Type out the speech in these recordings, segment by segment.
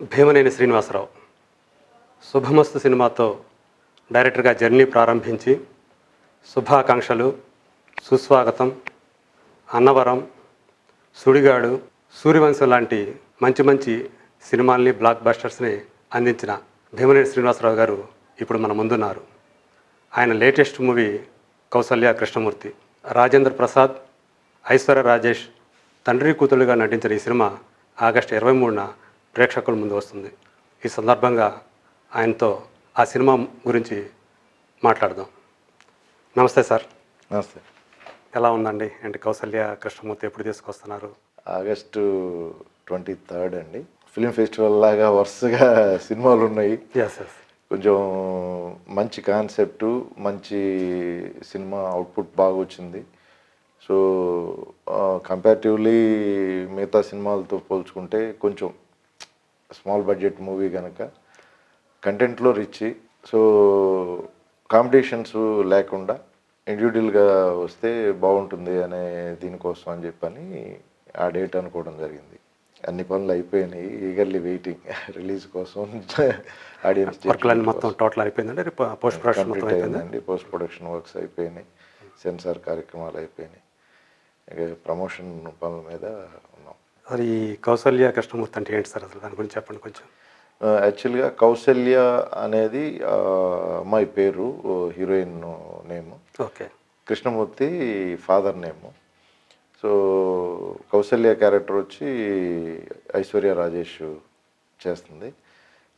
భీమనేని శ్రీనివాసరావు శుభమస్తు సినిమాతో డైరెక్టర్గా జర్నీ ప్రారంభించి శుభాకాంక్షలు, సుస్వాగతం, అన్నవరం, సుడిగాడు, సూర్యవంశం లాంటి మంచి మంచి సినిమాల్ని, బ్లాక్ బస్టర్స్ని అందించిన భీమనేని శ్రీనివాసరావు గారు ఇప్పుడు మన ముందున్నారు. ఆయన లేటెస్ట్ మూవీ కౌసల్య కృష్ణమూర్తి. రాజేంద్ర ప్రసాద్, ఐశ్వర్య రాజేష్ తండ్రి కూతురుగా నటించిన ఈ సినిమా ఆగస్టు 23న ప్రేక్షకుల ముందు వస్తుంది. ఈ సందర్భంగా ఆయనతో ఆ సినిమా గురించి మాట్లాడదాం. నమస్తే సార్. నమస్తే. ఎలా ఉందండి? అంటే కౌసల్య కృష్ణమూర్తి ఎప్పుడు తీసుకొస్తున్నారు? ఆగస్టు 23 అండి. ఫిలిం ఫెస్టివల్ లాగా వరుసగా సినిమాలు ఉన్నాయి. ఎస్. కొంచెం మంచి కాన్సెప్టు, మంచి సినిమా అవుట్పుట్ బాగా వచ్చింది. సో కంపారిటివ్లీ మిగతా సినిమాలతో పోల్చుకుంటే కొంచెం స్మాల్ బడ్జెట్ మూవీ కనుక కంటెంట్లో రిచ్, సో కాంపిటీషన్స్ లేకుండా ఇండివిజువల్గా వస్తే బాగుంటుంది అనే దీనికోసం అని చెప్పని ఆ డేట్ అనుకోవడం జరిగింది. అన్ని పనులు అయిపోయినాయి, ఈగర్లీ వెయిటింగ్ రిలీజ్ కోసం. ఆడియన్స్ మొత్తం టోటల్ అయిపోయిందండి. పోస్ట్ ప్రొడక్షన్ కంప్లీట్ అయిందండి. పోస్ట్ ప్రొడక్షన్ వర్క్స్ అయిపోయినాయి, సెన్సార్ కార్యక్రమాలు అయిపోయినాయి, ఇక ప్రమోషన్ పనుల మీద ఉన్నాం. అది కౌసల్య కృష్ణమూర్తి అంటే ఏంటి సార్? అసలు దాని గురించి చెప్పండి కొంచెం. యాక్చువల్గా కౌసల్య అనేది అమ్మాయి పేరు, heroine name. Okay. Krishnamurthy father name. So Kousalya character వచ్చి ఐశ్వర్య రాజేష్ చేస్తుంది.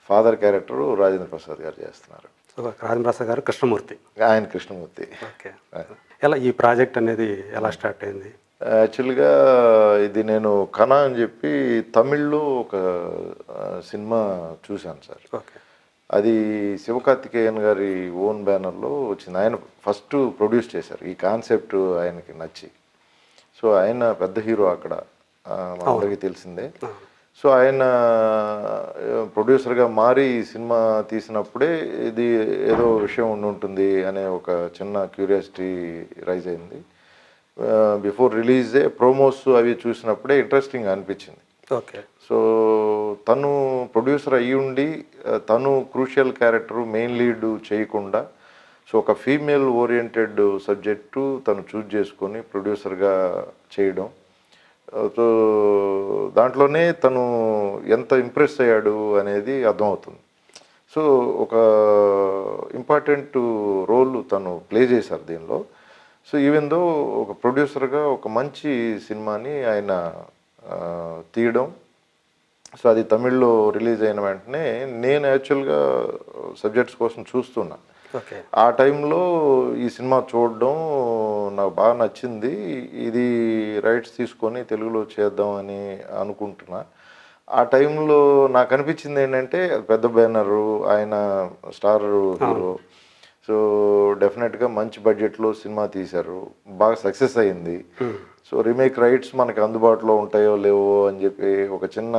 ఫాదర్ క్యారెక్టరు రాజేంద్ర ప్రసాద్ గారు చేస్తున్నారు. సో రాజేంద్ర ప్రసాద్ గారు కృష్ణమూర్తి, ఆయన కృష్ణమూర్తి. ఓకే. ఎలా ఈ ప్రాజెక్ట్ అనేది ఎలా స్టార్ట్ అయింది? యాక్చువల్గా ఇది నేను కణ అని చెప్పి తమిళ్లో ఒక సినిమా చూశాను సార్. ఓకే. అది శివకార్తికేయన్ గారి ఓన్ బ్యానర్లో వచ్చింది. ఆయన ఫస్ట్ ప్రొడ్యూస్ చేశారు ఈ కాన్సెప్ట్, ఆయనకి నచ్చి. సో ఆయన పెద్ద హీరో అక్కడ, అందరికీ తెలిసిందే. సో ఆయన ప్రొడ్యూసర్గా మారి ఈ సినిమా తీసినప్పుడే ఇది ఏదో విషయం ఉండి ఉంటుంది అనే ఒక చిన్న క్యూరియాసిటీ రైజ్ అయింది. బిఫోర్ రిలీజే ప్రోమోస్ అవి చూసినప్పుడే ఇంట్రెస్టింగ్ అనిపించింది. ఓకే. సో తను ప్రొడ్యూసర్ అయ్యి ఉండి తను క్రూషియల్ క్యారెక్టరు మెయిన్ లీడ్ చేయకుండా, సో ఒక ఫీమేల్ ఓరియంటెడ్ సబ్జెక్టు తను చూజ్ చేసుకొని ప్రొడ్యూసర్గా చేయడం, సో దాంట్లోనే తను ఎంత ఇంప్రెస్ అయ్యాడు అనేది అర్థమవుతుంది. సో ఒక ఇంపార్టెంట్ రోల్ తను ప్లే చేశారు దీనిలో. సో ఈవెన్ దో ఒక ప్రొడ్యూసర్గా ఒక మంచి సినిమాని ఆయన తీయడం. సో అది తమిళ్లో రిలీజ్ అయిన వెంటనే నేను యాక్చువల్గా సబ్జెక్ట్స్ కోసం చూస్తున్నా. ఆ టైంలో ఈ సినిమా చూడడం నాకు బాగా నచ్చింది. ఇది రైట్స్ తీసుకొని తెలుగులో చేద్దామని అనుకుంటున్నా. ఆ టైంలో నాకు అనిపించింది ఏంటంటే పెద్ద బ్యానరు, ఆయన స్టార్ హీరో, సో డెఫినెట్గా మంచి బడ్జెట్లో సినిమా తీశారు, బాగా సక్సెస్ అయింది. సో రీమేక్ రైట్స్ మనకి అందుబాటులో ఉంటాయో లేవో అని చెప్పి ఒక చిన్న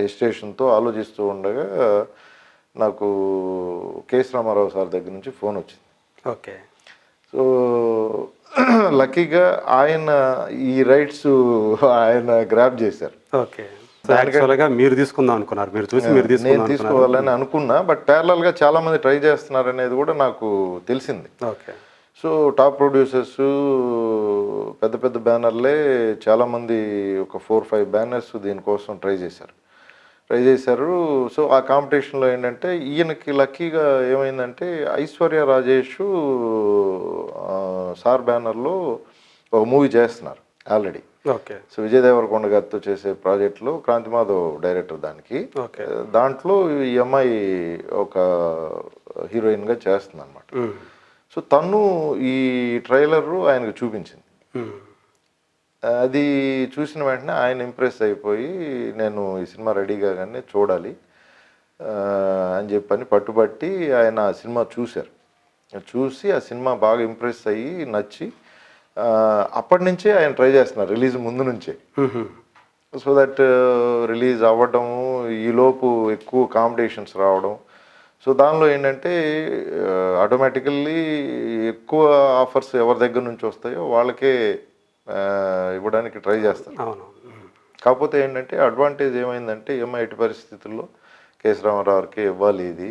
హెసిటేషన్తో ఆలోచిస్తూ ఉండగా నాకు కేఎస్ రామారావు సార్ దగ్గర నుంచి ఫోన్ వచ్చింది. ఓకే. సో లక్కీగా ఆయన ఈ రైట్స్ ఆయన గ్రాప్ చేశారు. ఓకే. మీరు తీసుకుందాం అనుకున్నారు, మీరు చూసి నేను తీసుకోవాలని అనుకున్నా, బట్ ప్యారలల్గా చాలామంది ట్రై చేస్తున్నారు అనేది కూడా నాకు తెలిసింది. ఓకే. సో టాప్ ప్రొడ్యూసర్స్, పెద్ద పెద్ద బ్యానర్లే చాలామంది, ఒక 4-5 బ్యానర్స్ దీనికోసం ట్రై చేశారు. సో ఆ కాంపిటీషన్లో ఏంటంటే ఈయనకి లక్కీగా ఏమైందంటే ఐశ్వర్య రాజేష్ సార్ బ్యానర్లో ఒక మూవీ చేస్తున్నారు already. Okay. So Vijay Deverakonda గారితో చేసే ప్రాజెక్ట్లో క్రాంతి మాధవ్ డైరెక్టర్ దానికి. దాంట్లో ఈ అమ్మాయి ఒక హీరోయిన్గా చేస్తుంది అనమాట. సో తను ఈ ట్రైలర్ ఆయనకు చూపించింది. అది చూసిన వెంటనే ఆయన ఇంప్రెస్ అయిపోయి నేను ఈ సినిమా రెడీగా కానీ చూడాలి అని చెప్పని పట్టుబట్టి ఆయన ఆ సినిమా చూసి ఆ సినిమా బాగా ఇంప్రెస్ అయ్యి నచ్చి అప్పటి నుంచే ఆయన ట్రై చేస్తున్నారు, రిలీజ్ ముందు నుంచే. సో దట్ రిలీజ్ అవ్వడము, ఈలోపు ఎక్కువ కాంపిటీషన్స్ రావడం. సో దానిలో ఏంటంటే ఆటోమేటికల్లీ ఎక్కువ ఆఫర్స్ ఎవరి దగ్గర నుంచి వస్తాయో వాళ్ళకే ఇవ్వడానికి ట్రై చేస్తారు. కాకపోతే ఏంటంటే అడ్వాంటేజ్ ఏమైందంటే ఎట్టి పరిస్థితుల్లో కేఎస్ రామారావు గారికి ఇవ్వాలి ఇది.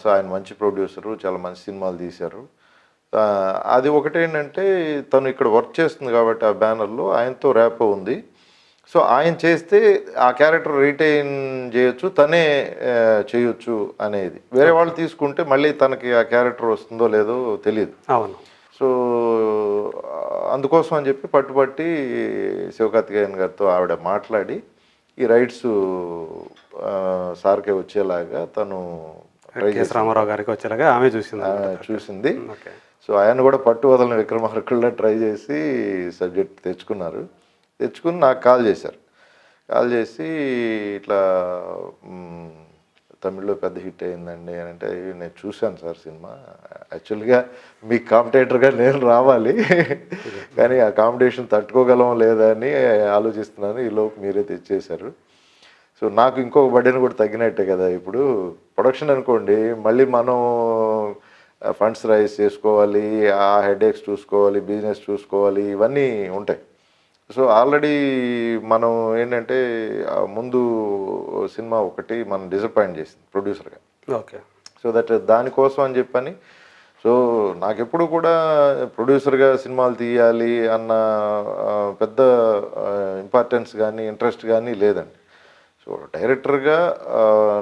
సో ఆయన మంచి ప్రొడ్యూసరు, చాలా మంచి సినిమాలు తీశారు. అది ఒకటేంటంటే తను ఇక్కడ వర్క్ చేస్తుంది కాబట్టి ఆ బ్యానర్లో ఆయనతో ర్యాపో ఉంది. సో ఆయన చేస్తే ఆ క్యారెక్టర్ రీటైన్ చేయొచ్చు, తనే చేయొచ్చు అనేది. వేరే వాళ్ళు తీసుకుంటే మళ్ళీ తనకి ఆ క్యారెక్టర్ వస్తుందో లేదో తెలియదు. అవును. సో అందుకోసం అని చెప్పి పట్టుబట్టి శివకార్తికేయన్ గారితో ఆవిడ మాట్లాడి ఈ రైట్స్ సార్కే వచ్చేలాగా తను కేఎస్ రామారావు గారికి వచ్చేలాగా ఆమె చూసింది. సో ఆయన కూడా పట్టు వదలని విక్రమార్కుల్లా ట్రై చేసి సబ్జెక్ట్ తెచ్చుకుని నాకు కాల్ చేసి ఇట్లా తమిళ్లో పెద్ద హిట్ అయిందండి అని అంటే, నేను చూశాను సార్ సినిమా, యాక్చువల్గా మీ కాంపిటేటర్గా నేను రావాలి కానీ ఆ కాంపిటీషన్ తట్టుకోగలం లేదా అని ఆలోచిస్తున్నాను, ఈలోపు మీరే తెచ్చేశారు. సో నాకు ఇంకొక బర్డెన్ కూడా తగ్గినట్టే కదా. ఇప్పుడు ప్రొడక్షన్ అనుకోండి, మళ్ళీ మనం ఫండ్స్ రైజ్ చేసుకోవాలి, ఆ హెడేక్స్ చూసుకోవాలి, బిజినెస్ చూసుకోవాలి, ఇవన్నీ ఉంటాయి. సో ఆల్రెడీ మనం ఏంటంటే ముందు సినిమా ఒకటి మనం డిసప్పాయింట్ చేసింది ప్రొడ్యూసర్గా. ఓకే. సో దానికోసం అని చెప్పని, సో నాకెప్పుడు కూడా ప్రొడ్యూసర్గా సినిమాలు తీయాలి అన్న పెద్ద ఇంపార్టెన్స్ కానీ ఇంట్రెస్ట్ కానీ లేదండి. సో డైరెక్టర్గా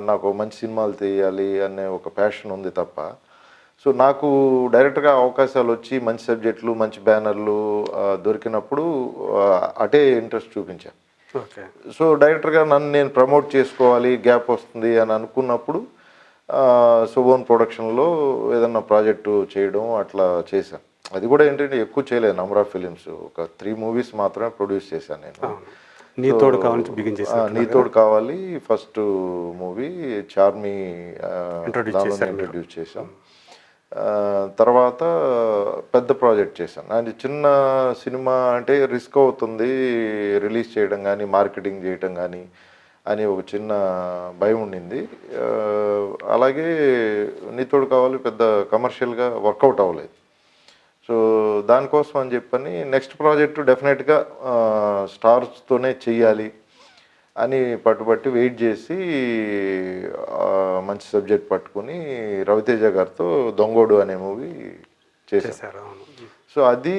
నాకు మంచి సినిమాలు తీయాలి అనే ఒక ప్యాషన్ ఉంది తప్ప, సో నాకు డైరెక్ట్గా అవకాశాలు వచ్చి మంచి సబ్జెక్టులు, మంచి బ్యానర్లు దొరికినప్పుడు అటే ఇంట్రెస్ట్ చూపించాను. ఓకే. సో డైరెక్టర్గా నన్ను నేను ప్రమోట్ చేసుకోవాలి, గ్యాప్ వస్తుంది అని అనుకున్నప్పుడు సో ఓన్ ప్రొడక్షన్లో ఏదన్నా ప్రాజెక్టు చేయడం అట్లా చేశాను. అది కూడా ఏంటంటే ఎక్కువ చేయలేదు, నంబర్ ఆఫ్ ఫిలిమ్స్, ఒక 3 మూవీస్ మాత్రమే ప్రొడ్యూస్ చేశాను నేను. నీ తోడు కావాలి ఫస్ట్ మూవీ, చార్మి ఇంట్రొడ్యూస్ చేశాం. తర్వాత పెద్ద ప్రాజెక్ట్ చేశాను. అది చిన్న సినిమా అంటే రిస్క్ అవుతుంది రిలీజ్ చేయడం కానీ, మార్కెటింగ్ చేయడం కానీ అని ఒక చిన్న భయం ఉండింది. అలాగే నీతోడు కావాలి పెద్ద కమర్షియల్గా వర్కౌట్ అవ్వలేదు. సో దానికోసం అని చెప్పని నెక్స్ట్ ప్రాజెక్టు డెఫినెట్గా స్టార్స్తోనే చెయ్యాలి అని పట్టుబట్టి వెయిట్ చేసి మంచి సబ్జెక్ట్ పట్టుకుని రవితేజ గారితో దొంగోడు అనే మూవీ చేశారు. సో అది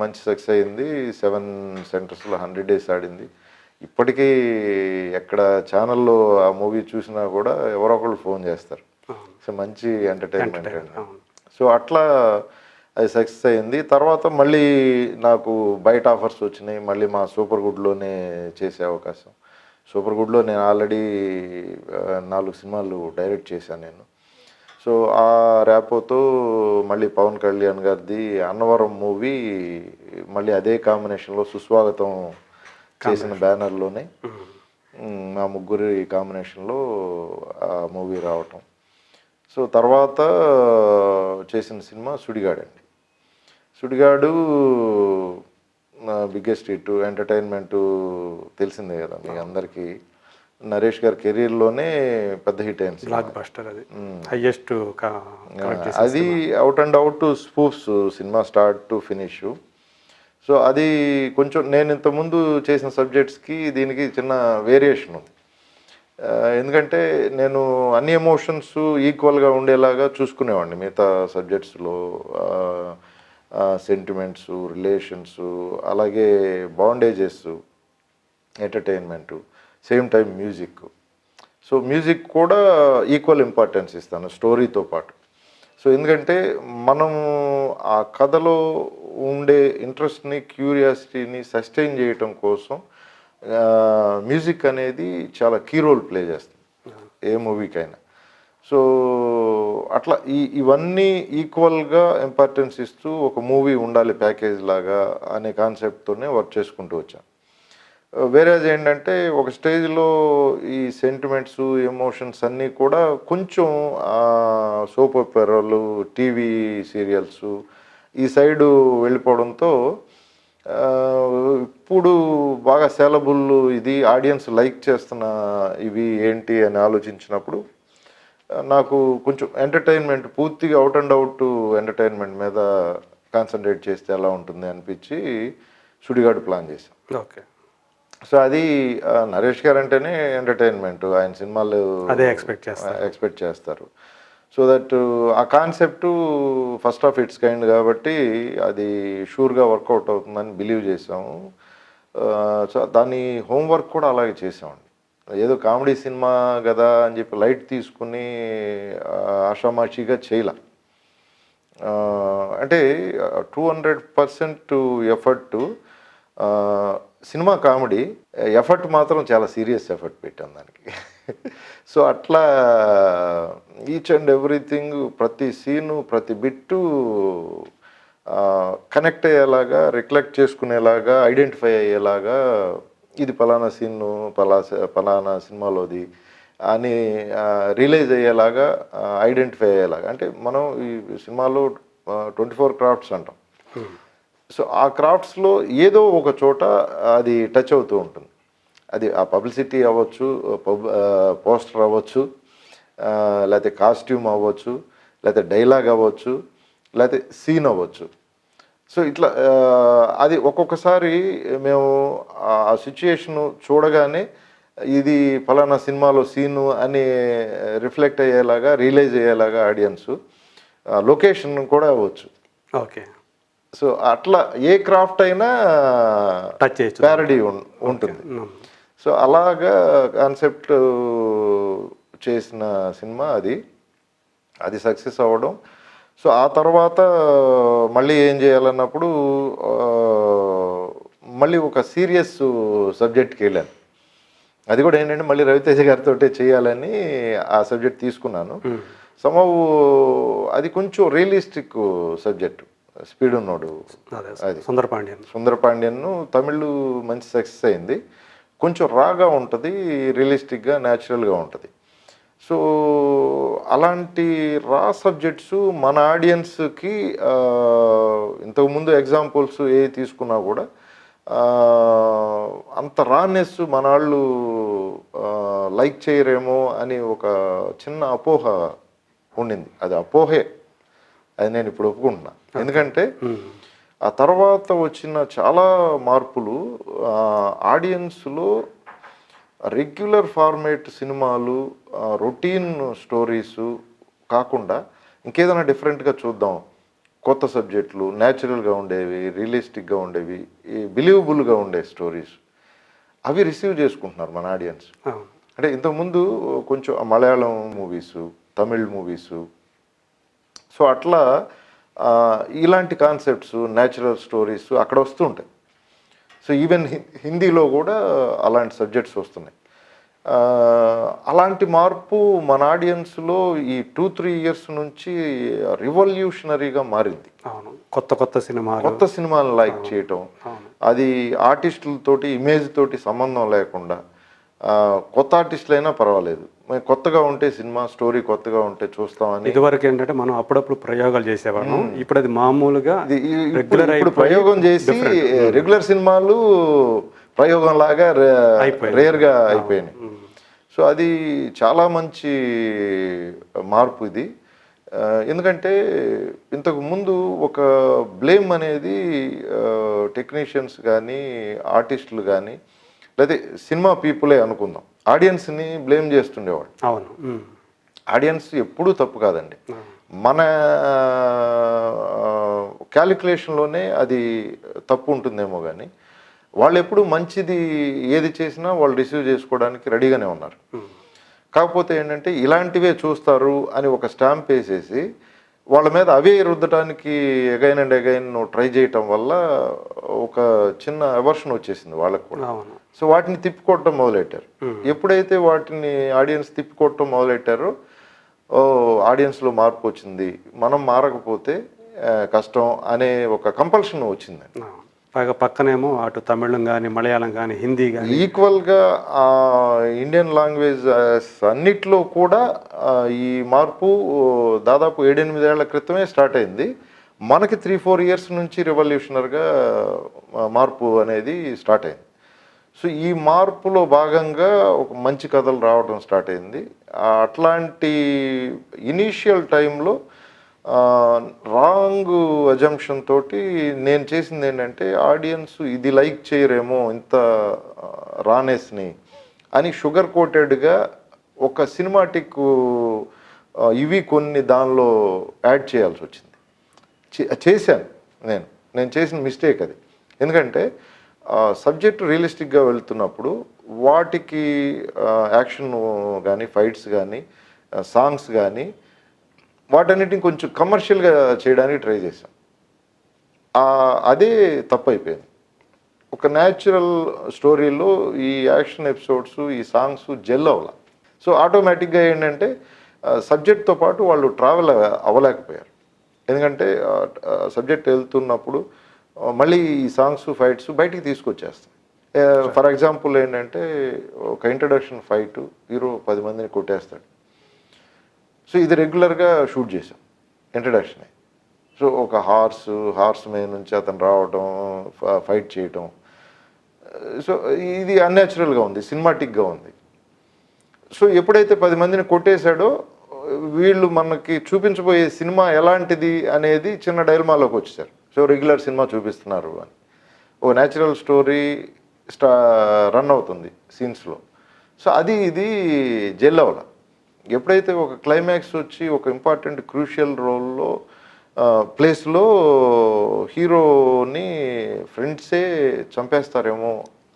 మంచి సక్సెస్ అయింది. 7 సెంటర్స్లో 100 days ఆడింది. ఇప్పటికీ ఎక్కడ ఛానల్లో ఆ మూవీ చూసినా కూడా ఎవరో ఒకళ్ళు ఫోన్ చేస్తారు. సో మంచి ఎంటర్టైన్మెంట్ అండి. సో అట్లా అది సక్సెస్ అయింది. తర్వాత మళ్ళీ నాకు బయట ఆఫర్స్ వచ్చినాయి. మళ్ళీ మా సూపర్ గుడ్లోనే చేసే అవకాశం. సూపర్ గుడ్లో నేను ఆల్రెడీ 4 సినిమాలు డైరెక్ట్ చేశాను నేను. సో ఆ ర్యాపోతో మళ్ళీ పవన్ కళ్యాణ్ గారిది అన్నవరం మూవీ మళ్ళీ అదే కాంబినేషన్లో సుస్వాగతం చేసిన బ్యానర్లోనే మా ముగ్గురి కాంబినేషన్లో ఆ మూవీ రావటం. సో తర్వాత చేసిన సినిమా సుడిగాడు అండి. సుడిగాడు బిగ్గెస్ట్ హిట్, ఎంటర్టైన్మెంట్ తెలిసిందే కదా మీ అందరికీ. నరేష్ గారి కెరీర్లోనే పెద్ద హిట్ అయింది, బ్లాక్ బస్టర్. అది హైయెస్ట్ అది out and out spoofs cinema start to finish. So అది కొంచెం నేను ఇంతకుముందు చేసిన సబ్జెక్ట్స్కి దీనికి చిన్న వేరియేషన్ ఉంది. ఎందుకంటే నేను అన్ని ఎమోషన్స్ ఈక్వల్గా ఉండేలాగా చూసుకునేవాడిని మిగతా సబ్జెక్ట్స్లో. సెంటిమెంట్స్, రిలేషన్స్, అలాగే bondages, entertainment, same time music. So music కూడా ఈక్వల్ ఇంపార్టెన్స్ ఇస్తాను స్టోరీతో పాటు. సో ఎందుకంటే మనం ఆ కథలో ఉండే ఇంట్రెస్ట్ని, క్యూరియాసిటీని సస్టైన్ చేయటం కోసం మ్యూజిక్ అనేది చాలా కీ రోల్ ప్లే చేస్తుంది ఏ మూవీకైనా. సో అట్లా ఇవన్నీ ఈక్వల్గా ఇంపార్టెన్స్ ఇస్తూ ఒక మూవీ ఉండాలి ప్యాకేజ్ లాగా అనే కాన్సెప్ట్తోనే వర్క్ చేసుకుంటూ వచ్చాను. వేరేది ఏంటంటే ఒక స్టేజ్లో ఈ సెంటిమెంట్స్, ఎమోషన్స్ అన్నీ కూడా కొంచెం సోప్ ఆపరాలు, టీవీ సీరియల్స్ ఈ సైడు వెళ్ళిపోవడంతో ఇప్పుడు బాగా సెలబుల్, ఇది ఆడియన్స్ లైక్ చేస్తున్న ఇవి ఏంటి అని ఆలోచించినప్పుడు నాకు కొంచెం ఎంటర్టైన్మెంట్, పూర్తిగా అవుట్ అండ్ అవుట్ ఎంటర్టైన్మెంట్ మీద కాన్సన్ట్రేట్ చేస్తే ఎలా ఉంటుంది అనిపించి సుడిగాడు ప్లాన్ చేశాం. ఓకే. సో అది నరేష్ గారు అంటేనే ఎంటర్టైన్మెంట్, ఆయన సినిమాలు అదే ఎక్స్పెక్ట్ చేస్తారు. సో దట్ ఆ concept first of it's kind కాబట్టి అది షూర్గా వర్కౌట్ అవుతుందని బిలీవ్ చేసాము. సో దాని హోంవర్క్ కూడా అలాగే చేసామండి. ఏదో కామెడీ సినిమా కదా అని చెప్పి లైట్ తీసుకుని ఆషామాషిగా చేయలే. అంటే 200% ఎఫర్ట్. సినిమా కామెడీ, ఎఫర్ట్ మాత్రం చాలా సీరియస్ ఎఫర్ట్ పెట్టాం దానికి. సో అట్లా ఈచ్ అండ్ ఎవ్రీథింగ్, ప్రతి సీను ప్రతి బిట్టు కనెక్ట్ అయ్యేలాగా, రిఫ్లెక్ట్ చేసుకునేలాగా, ఐడెంటిఫై అయ్యేలాగా ఇది పలానా సీను పలానా సినిమాలోది అని రిలీజ్ అయ్యేలాగా, ఐడెంటిఫై అయ్యేలాగా. అంటే మనం ఈ సినిమాలో 24 క్రాఫ్ట్స్ అంటాం. సో ఆ క్రాఫ్ట్స్లో ఏదో ఒక చోట అది టచ్ అవుతూ ఉంటుంది. అది ఆ పబ్లిసిటీ అవ్వచ్చు, పోస్టర్ అవ్వచ్చు, లేకపోతే కాస్ట్యూమ్ అవ్వచ్చు, లేకపోతే డైలాగ్ అవ్వచ్చు, లేకపోతే సీన్ అవ్వచ్చు. సో ఇట్లా అది ఒక్కొక్కసారి మేము ఆ సిచ్యుయేషను చూడగానే ఇది ఫలానా సినిమాలో సీను అని రిఫ్లెక్ట్ అయ్యేలాగా, రియలైజ్ అయ్యేలాగా ఆడియన్సు, లొకేషన్ కూడా అవ్వచ్చు. ఓకే. సో అట్లా ఏ క్రాఫ్ట్ అయినా టచ్ చేయొచ్చు, ప్యారడీ ఉంటుంది. సో అలాగా కాన్సెప్ట్ చేసిన సినిమా అది సక్సెస్ అవ్వడం. సో ఆ తర్వాత మళ్ళీ ఏం చేయాలన్నప్పుడు మళ్ళీ ఒక సీరియస్ సబ్జెక్ట్కి వెళ్ళాను. అది కూడా ఏంటంటే మళ్ళీ రవితేజ గారితో చేయాలని ఆ సబ్జెక్ట్ తీసుకున్నాను. సమ్హౌ అది కొంచెం రియలిస్టిక్ సబ్జెక్టు. స్పీడ్ ఉన్నోడు, అది సుందరపాండ్యన్ తమిళ్ మంచి సక్సెస్ అయింది. కొంచెం రాగా ఉంటుంది, రియలిస్టిక్గా, న్యాచురల్గా ఉంటుంది. సో అలాంటి రా సబ్జెక్ట్స్ మన ఆడియన్స్కి ఇంతకుముందు ఎగ్జాంపుల్స్ ఏ తీసుకున్నా కూడా అంత రానెస్ మన వాళ్ళు లైక్ చేయరేమో అని ఒక చిన్న అపోహ ఉండింది. అది అపోహే, అది నేను ఇప్పుడు ఒప్పుకుంటున్నా. ఎందుకంటే ఆ తర్వాత వచ్చిన చాలా మార్పులు ఆడియన్స్లో రెగ్యులర్ ఫార్మేట్ సినిమాలు, రొటీన్ స్టోరీసు కాకుండా ఇంకేదైనా డిఫరెంట్గా చూద్దాం, కొత్త సబ్జెక్టులు, న్యాచురల్గా ఉండేవి, రియలిస్టిక్గా ఉండేవి, బిలీవబుల్గా ఉండే స్టోరీస్, అవి రిసీవ్ చేసుకుంటున్నారు మన ఆడియన్స్. అంటే ఇంతకుముందు కొంచెం Malayalam movies, Tamil movies, so అట్లా ఇలాంటి కాన్సెప్ట్స్, న్యాచురల్ స్టోరీస్ అక్కడ వస్తుంటాయి. సో ఈవెన్ హిందీలో కూడా అలాంటి సబ్జెక్ట్స్ వస్తున్నాయి. అలాంటి మార్పు మన ఆడియన్స్లో ఈ 2-3 ఇయర్స్ నుంచి రివల్యూషనరీగా మారింది. కొత్త సినిమాలు లైక్ చేయటం, అది ఆర్టిస్టులతోటి, ఇమేజ్ తోటి సంబంధం లేకుండా, కొత్త ఆర్టిస్టులు అయినా పర్వాలేదు, కొత్తగా ఉంటే సినిమా స్టోరీ కొత్తగా ఉంటే చూస్తామని. ఇదివరకు ఏంటంటే మనం అప్పుడప్పుడు ప్రయోగాలు చేసేవాళ్ళం, ఇప్పుడు అది మామూలుగా ఇప్పుడు ప్రయోగం చేసి రెగ్యులర్ సినిమాలు ప్రయోగం లాగా రేర్గా అయిపోయినాయి. సో అది చాలా మంచి మార్పు ఇది. ఎందుకంటే ఇంతకు ముందు ఒక బ్లేమ్ అనేది టెక్నీషియన్స్ కానీ, ఆర్టిస్టులు కానీ, లేదా సినిమా పీపులే అనుకుందాం, ఆడియన్స్ని బ్లేమ్ చేస్తుండేవాడు. అవును, ఆడియన్స్ ఎప్పుడూ తప్పు కాదండి. మన క్యాలిక్యులేషన్లోనే అది తప్పు ఉంటుందేమో కానీ వాళ్ళు ఎప్పుడు మంచిది ఏది చేసినా వాళ్ళు రిసీవ్ చేసుకోవడానికి రెడీగానే ఉన్నారు. కాకపోతే ఏంటంటే ఇలాంటివే చూస్తారు అని ఒక స్టాంప్ వేసేసి వాళ్ళ మీద అవే రుద్దటానికి ఎగైన్ అండ్ ఎగైన్ ట్రై చేయటం వల్ల ఒక చిన్న అవర్షన్ వచ్చేసింది వాళ్ళకు కూడా. సో వాటిని తిప్పికొట్టడం మొదలెట్టారు. ఎప్పుడైతే వాటిని ఆడియన్స్ తిప్పికొట్టడం మొదలెట్టారో ఆడియన్స్లో మార్పు వచ్చింది, మనం మారకపోతే కష్టం అనే ఒక కంపల్షన్ వచ్చింది. పైగా పక్కనేమో అటు తమిళం కానీ, మలయాళం కానీ, హిందీ కానీ ఈక్వల్గా ఇండియన్ లాంగ్వేజ్ అన్నిట్లో కూడా ఈ మార్పు దాదాపు 7-8 ఏళ్ల క్రితమే స్టార్ట్ అయింది. మనకి 3-4 ఇయర్స్ నుంచి రెవల్యూషనర్గా మార్పు అనేది స్టార్ట్ అయింది. సో ఈ మార్పులో భాగంగా ఒక మంచి కథలు రావడం స్టార్ట్ అయింది. అట్లాంటి ఇనీషియల్ టైంలో రాంగ్ అజంప్షన్ తోటి నేను చేసింది ఏంటంటే ఆడియన్స్ ఇది లైక్ చేయరేమో ఇంత రానెస్ని అని షుగర్ కోటెడ్గా ఒక సినిమాటిక్ ఇవి కొన్ని దానిలో యాడ్ చేయాల్సి వచ్చింది. చేశాను నేను చేసిన మిస్టేక్ అది. ఎందుకంటే సబ్జెక్ట్ రియలిస్టిక్గా వెళ్తున్నప్పుడు వాటికి యాక్షన్ కానీ ఫైట్స్ కానీ సాంగ్స్ కానీ వాటన్నిటిని కొంచెం కమర్షియల్గా చేయడానికి ట్రై చేశాం. అదే తప్పైపోయింది. ఒక న్యాచురల్ స్టోరీలో ఈ యాక్షన్ ఎపిసోడ్స్ ఈ సాంగ్స్ జెల్ అవ్వాల. సో ఆటోమేటిక్గా ఏంటంటే సబ్జెక్ట్తో పాటు వాళ్ళు ట్రావెల్ అవ్వలేకపోయారు. ఎందుకంటే సబ్జెక్ట్ వెళ్తున్నప్పుడు మళ్ళీ ఈ సాంగ్స్ ఫైట్స్ బయటికి తీసుకొచ్చేస్తాం. ఫర్ ఎగ్జాంపుల్ ఏంటంటే ఒక ఇంట్రడక్షన్ ఫైట్ హీరో 10 మందిని కొట్టేస్తాడు. సో ఇది రెగ్యులర్గా షూట్ చేసాం ఇంట్రడక్షన్. సో ఒక హార్స్ మీద నుంచి అతను రావడం ఫైట్ చేయటం. సో ఇది అన్యాచురల్గా ఉంది, సినిమాటిక్గా ఉంది. సో ఎప్పుడైతే 10 మందిని కొట్టేశాడో వీళ్ళు మనకి చూపించబోయే సినిమా ఎలాంటిది అనేది చిన్న డైలమాలోకి వచ్చేసారు. సో రెగ్యులర్ సినిమా చూపిస్తున్నారు అని ఒక న్యాచురల్ స్టోరీ రన్ అవుతుంది సీన్స్లో. సో ఇది జెల్ అవ్వాల. ఎప్పుడైతే ఒక క్లైమాక్స్ వచ్చి ఒక ఇంపార్టెంట్ క్రూషియల్ రోల్లో ప్లేస్లో హీరోని ఫ్రెండ్సే చంపేస్తారేమో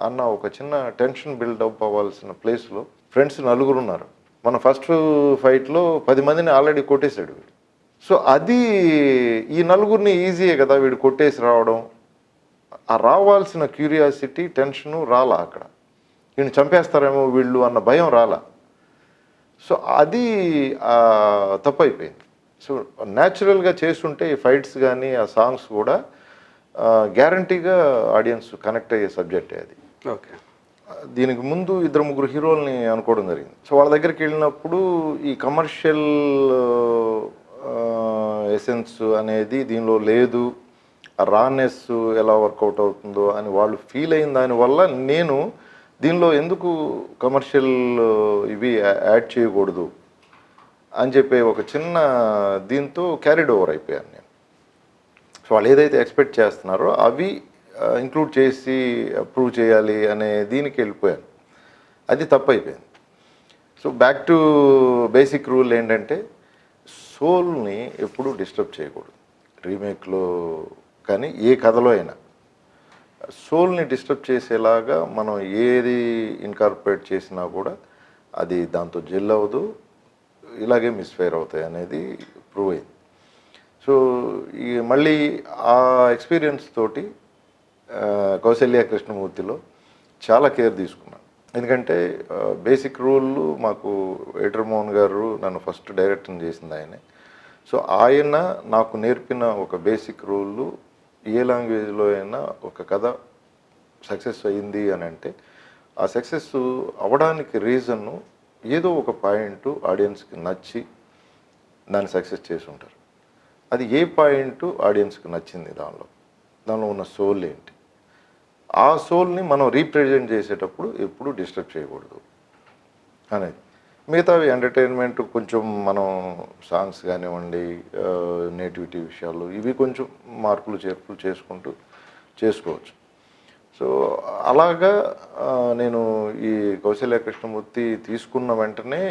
అన్న ఒక చిన్న టెన్షన్ బిల్డప్ అవ్వాల్సిన ప్లేస్లో ఫ్రెండ్స్ 4 ఉన్నారు. మన ఫస్ట్ ఫైట్లో 10 మందిని ఆల్రెడీ కొట్టేశాడు వీడు. సో ఈ 4 ఈజీయే కదా వీడు కొట్టేసి రావడం. ఆ రావాల్సిన క్యూరియాసిటీ టెన్షను రాలా అక్కడ. వీడిని చంపేస్తారేమో వీళ్ళు అన్న భయం రాలా. సో అది తప్పైపోయింది. సో న్యాచురల్గా చేస్తుంటే ఈ ఫైట్స్ కానీ ఆ సాంగ్స్ కూడా గ్యారంటీగా ఆడియన్స్ కనెక్ట్ అయ్యే సబ్జెక్టే అది. ఓకే. దీనికి ముందు 2-3 హీరోల్ని అనుకోవడం జరిగింది. సో వాళ్ళ దగ్గరికి వెళ్ళినప్పుడు ఈ కమర్షియల్ ఎసెన్స్ అనేది దీనిలో లేదు, రానెస్ ఎలా వర్కౌట్ అవుతుందో అని వాళ్ళు ఫీల్ అయిన దానివల్ల నేను దీనిలో ఎందుకు కమర్షియల్ ఇవి యాడ్ చేయకూడదు అని చెప్పి ఒక చిన్న దీంతో క్యారీడ్ ఓవర్ అయిపోయాను నేను. సో వాళ్ళు ఏదైతే ఎక్స్పెక్ట్ చేస్తున్నారో అవి ఇంక్లూడ్ చేసి ప్రూవ్ చేయాలి అనే దీనికి వెళ్ళిపోయాను. అది తప్పైపోయింది. So back to basic rule ఏంటంటే సోల్ని ఎప్పుడూ డిస్టర్బ్ చేయకూడదు. రీమేక్లో కానీ ఏ కథలో అయినా సోల్ని డిస్టర్బ్ చేసేలాగా మనం ఏది ఇన్కార్పొరేట్ చేసినా కూడా అది దాంతో జెల్ అవ్వదు, ఇలాగే మిస్ఫైర్ అవుతాయి అనేది ప్రూవ్ అయింది. సో మళ్ళీ ఆ ఎక్స్పీరియన్స్ తోటి కౌసల్య కృష్ణమూర్తిలో చాలా కేర్ తీసుకున్నాను. ఎందుకంటే బేసిక్ రూల్ మాకు ఎడిటర్ మోహన్ గారు నన్ను ఫస్ట్ డైరెక్షన్ చేసింది ఆయనే. సో ఆయన నాకు నేర్పిన ఒక బేసిక్ రూల్ ఏ లాంగ్వేజ్లో అయినా ఒక కథ సక్సెస్ అయ్యింది అని అంటే ఆ సక్సెస్ అవ్వడానికి రీజన్ను ఏదో ఒక పాయింట్ ఆడియన్స్కి నచ్చి దాన్ని సక్సెస్ చేసి ఉంటారు. అది ఏ పాయింట్ ఆడియన్స్కి నచ్చింది, దానిలో ఉన్న సోల్ ఏంటి, ఆ సోల్ని మనం రీప్రజెంట్ చేసేటప్పుడు ఎప్పుడూ డిస్టర్బ్ చేయకూడదు అనేది. మిగతావి ఎంటర్టైన్మెంట్ కొంచెం మనం సాంగ్స్ కానివ్వండి, నేటివిటీ విషయాలు ఇవి కొంచెం మార్పులు చేర్పులు చేసుకోవచ్చు. సో అలాగా నేను ఈ కౌశల్య కృష్ణమూర్తి తీసుకున్న వెంటనే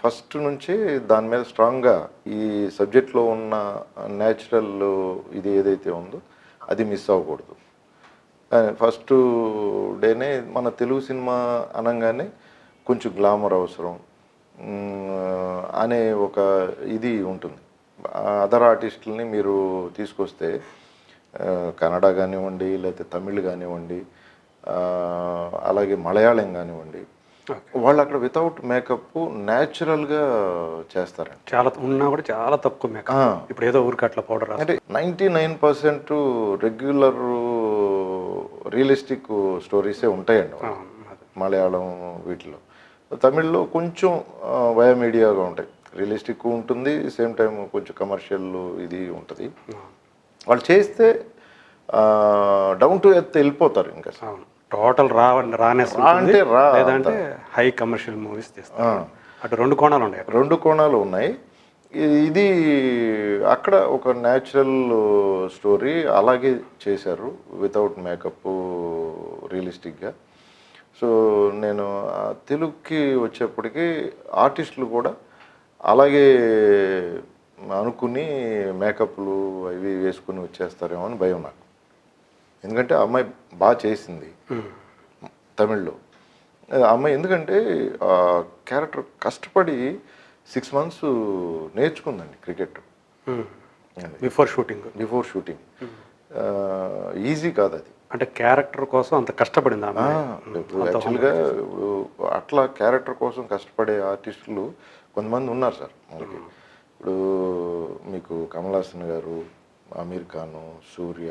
ఫస్ట్ నుంచి దాని మీద స్ట్రాంగ్గా ఈ సబ్జెక్ట్లో ఉన్న న్యాచురల్ ఇది ఏదైతే ఉందో అది మిస్ అవ్వకూడదు. ఫస్ట్ డేనే మన తెలుగు సినిమా అనగానే కొంచెం గ్లామర్ అవసరం అనే ఒక ఇది ఉంటుంది. అదర్ ఆర్టిస్టులని మీరు తీసుకొస్తే కన్నడ కానివ్వండి, లేకపోతే తమిళ్ కానివ్వండి, అలాగే మలయాళం కానివ్వండి, వాళ్ళు అక్కడ వితౌట్ మేకప్ న్యాచురల్గా చేస్తారండి. చాలా ఉన్నా కూడా చాలా తక్కువ మేకప్. ఇప్పుడు ఏదో ఊరికి అట్లా పౌడర్ అంటే 99% రెగ్యులర్ రియలిస్టిక్ స్టోరీసే ఉంటాయండి మలయాళం వీటిలో. తమిళ్లో కొంచెం వయోమీడియాగా ఉంటాయి, రియలిస్టిక్ ఉంటుంది, సేమ్ టైం కొంచెం కమర్షియల్ ఇది ఉంటుంది. వాళ్ళు చేస్తే డౌన్ టు ఎర్త్ వెళ్ళిపోతారు. ఇంకా టోటల్ లేదంటే హై కమర్షియల్ మూవీస్ తీస్తారు. అటు రెండు కోణాలు ఉన్నాయి. ఇది అక్కడ ఒక న్యాచురల్ స్టోరీ అలాగే చేశారు వితౌట్ మేకప్ రియలిస్టిక్గా. సో నేను తెలుగుకి వచ్చేప్పటికి ఆర్టిస్టులు కూడా అలాగే అనుకుని మేకప్లు అవి వేసుకుని వచ్చేస్తారేమో అని భయం నాకు. ఎందుకంటే ఆ అమ్మాయి బాగా చేసింది తమిళ్లో. ఆ అమ్మాయి ఎందుకంటే క్యారెక్టర్ కష్టపడి 6 months నేర్చుకుందండి క్రికెట్ బిఫోర్ షూటింగ్. ఈజీ కాదు అది. అంటే క్యారెక్టర్ కోసం అంత కష్టపడింది ఆమె. యాక్చువల్గా అట్లా క్యారెక్టర్ కోసం కష్టపడే ఆర్టిస్టులు కొంతమంది ఉన్నారు సార్ మనకి. ఇప్పుడు మీకు కమల్ హాసన్ గారు, అమీర్ ఖాను, సూర్య,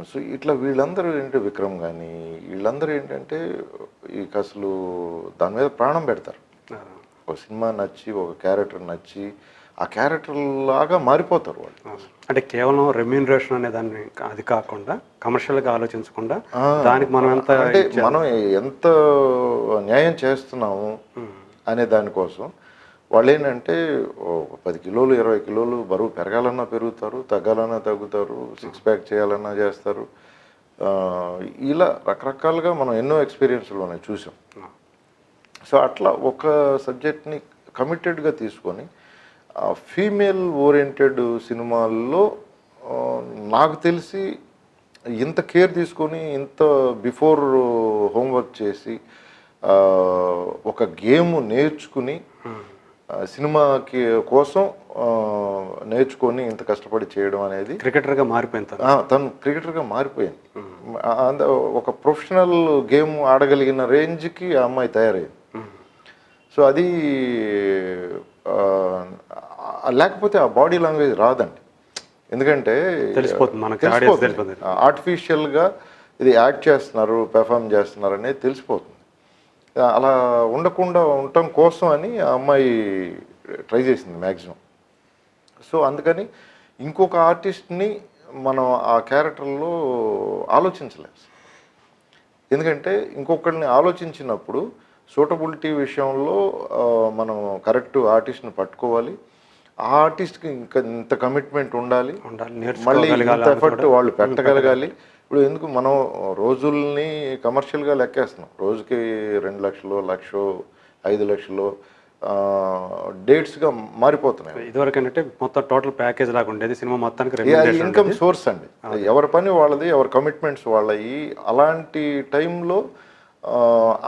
సో ఇట్లా వీళ్ళందరూ ఏంటంటే విక్రమ్ కానీ వీళ్ళందరూ ఏంటంటే ఇక అసలు దాని మీద ప్రాణం పెడతారు. ఒక సినిమా నచ్చి ఒక క్యారెక్టర్ నచ్చి ఆ క్యారెక్టర్ లాగా మారిపోతారు వాళ్ళు. అంటే కేవలం రెమ్యూనరేషన్ అనే దాన్ని అది కాకుండా కమర్షియల్గా ఆలోచించకుండా దానికి మనం ఎంత అంటే మనం ఎంత న్యాయం చేస్తున్నాము అనే దానికోసం వాళ్ళు ఏంటంటే 10 కిలోలు 20 కిలోలు బరువు పెరగాలన్నా పెరుగుతారు, తగ్గాలన్నా తగ్గుతారు, 6 ప్యాక్ చేయాలన్నా చేస్తారు. ఇలా రకరకాలుగా మనం ఎన్నో ఎక్స్పీరియన్స్లు ఉన్నాయి చూసాం. సో అట్లా ఒక సబ్జెక్ట్ని కమిటెడ్గా తీసుకొని ఫీమేల్ ఓరియంటెడ్ సినిమాల్లో నాకు తెలిసి ఇంత కేర్ తీసుకొని ఇంత బిఫోర్ హోంవర్క్ చేసి ఒక గేమ్ నేర్చుకుని సినిమాకి కోసం నేర్చుకొని ఇంత కష్టపడి చేయడం అనేది క్రికెటర్గా మారిపోయింది. తను క్రికెటర్గా మారిపోయింది. ఒక ప్రొఫెషనల్ గేమ్ ఆడగలిగిన రేంజ్కి ఆ అమ్మాయి తయారైంది. సో అది లేకపోతే ఆ బాడీ లాంగ్వేజ్ రాదండి. ఎందుకంటే తెలిసిపోతుంది ఆర్టిఫిషియల్గా ఇది యాక్ట్ చేస్తున్నారు, పెర్ఫామ్ చేస్తున్నారు అనేది తెలిసిపోతుంది. అలా ఉండకుండా ఉండటం కోసం అని ఆ అమ్మాయి ట్రై చేసింది మ్యాక్సిమం. సో అందుకని ఇంకొక ఆర్టిస్ట్ని మనం ఆ క్యారెక్టర్లో ఆలోచించలేము. ఎందుకంటే ఇంకొకరిని ఆలోచించినప్పుడు సూటబిలిటీ విషయంలో మనం కరెక్ట్ ఆర్టిస్ట్ని పట్టుకోవాలి. ఆ ఆర్టిస్ట్కి ఇంకా ఇంత కమిట్మెంట్ ఉండాలి, మళ్ళీ ఇంత ఎఫర్ట్ వాళ్ళు పెట్టగలగాలి. ఇప్పుడు ఎందుకు మనం రోజుల్ని కమర్షియల్గా లెక్కేస్తున్నాం. రోజుకి 2 లక్షలు, 1,00,000, 5 లక్షలు డేట్స్గా మారిపోతున్నాయి. ఇదివరకు ఏంటంటే మొత్తం టోటల్ ప్యాకేజ్ లాగా ఉండేది సినిమా మొత్తానికి. ఇన్కమ్ సోర్స్ అండి, ఎవరి పని వాళ్ళది, ఎవరి కమిట్మెంట్స్ వాళ్ళవి. అలాంటి టైంలో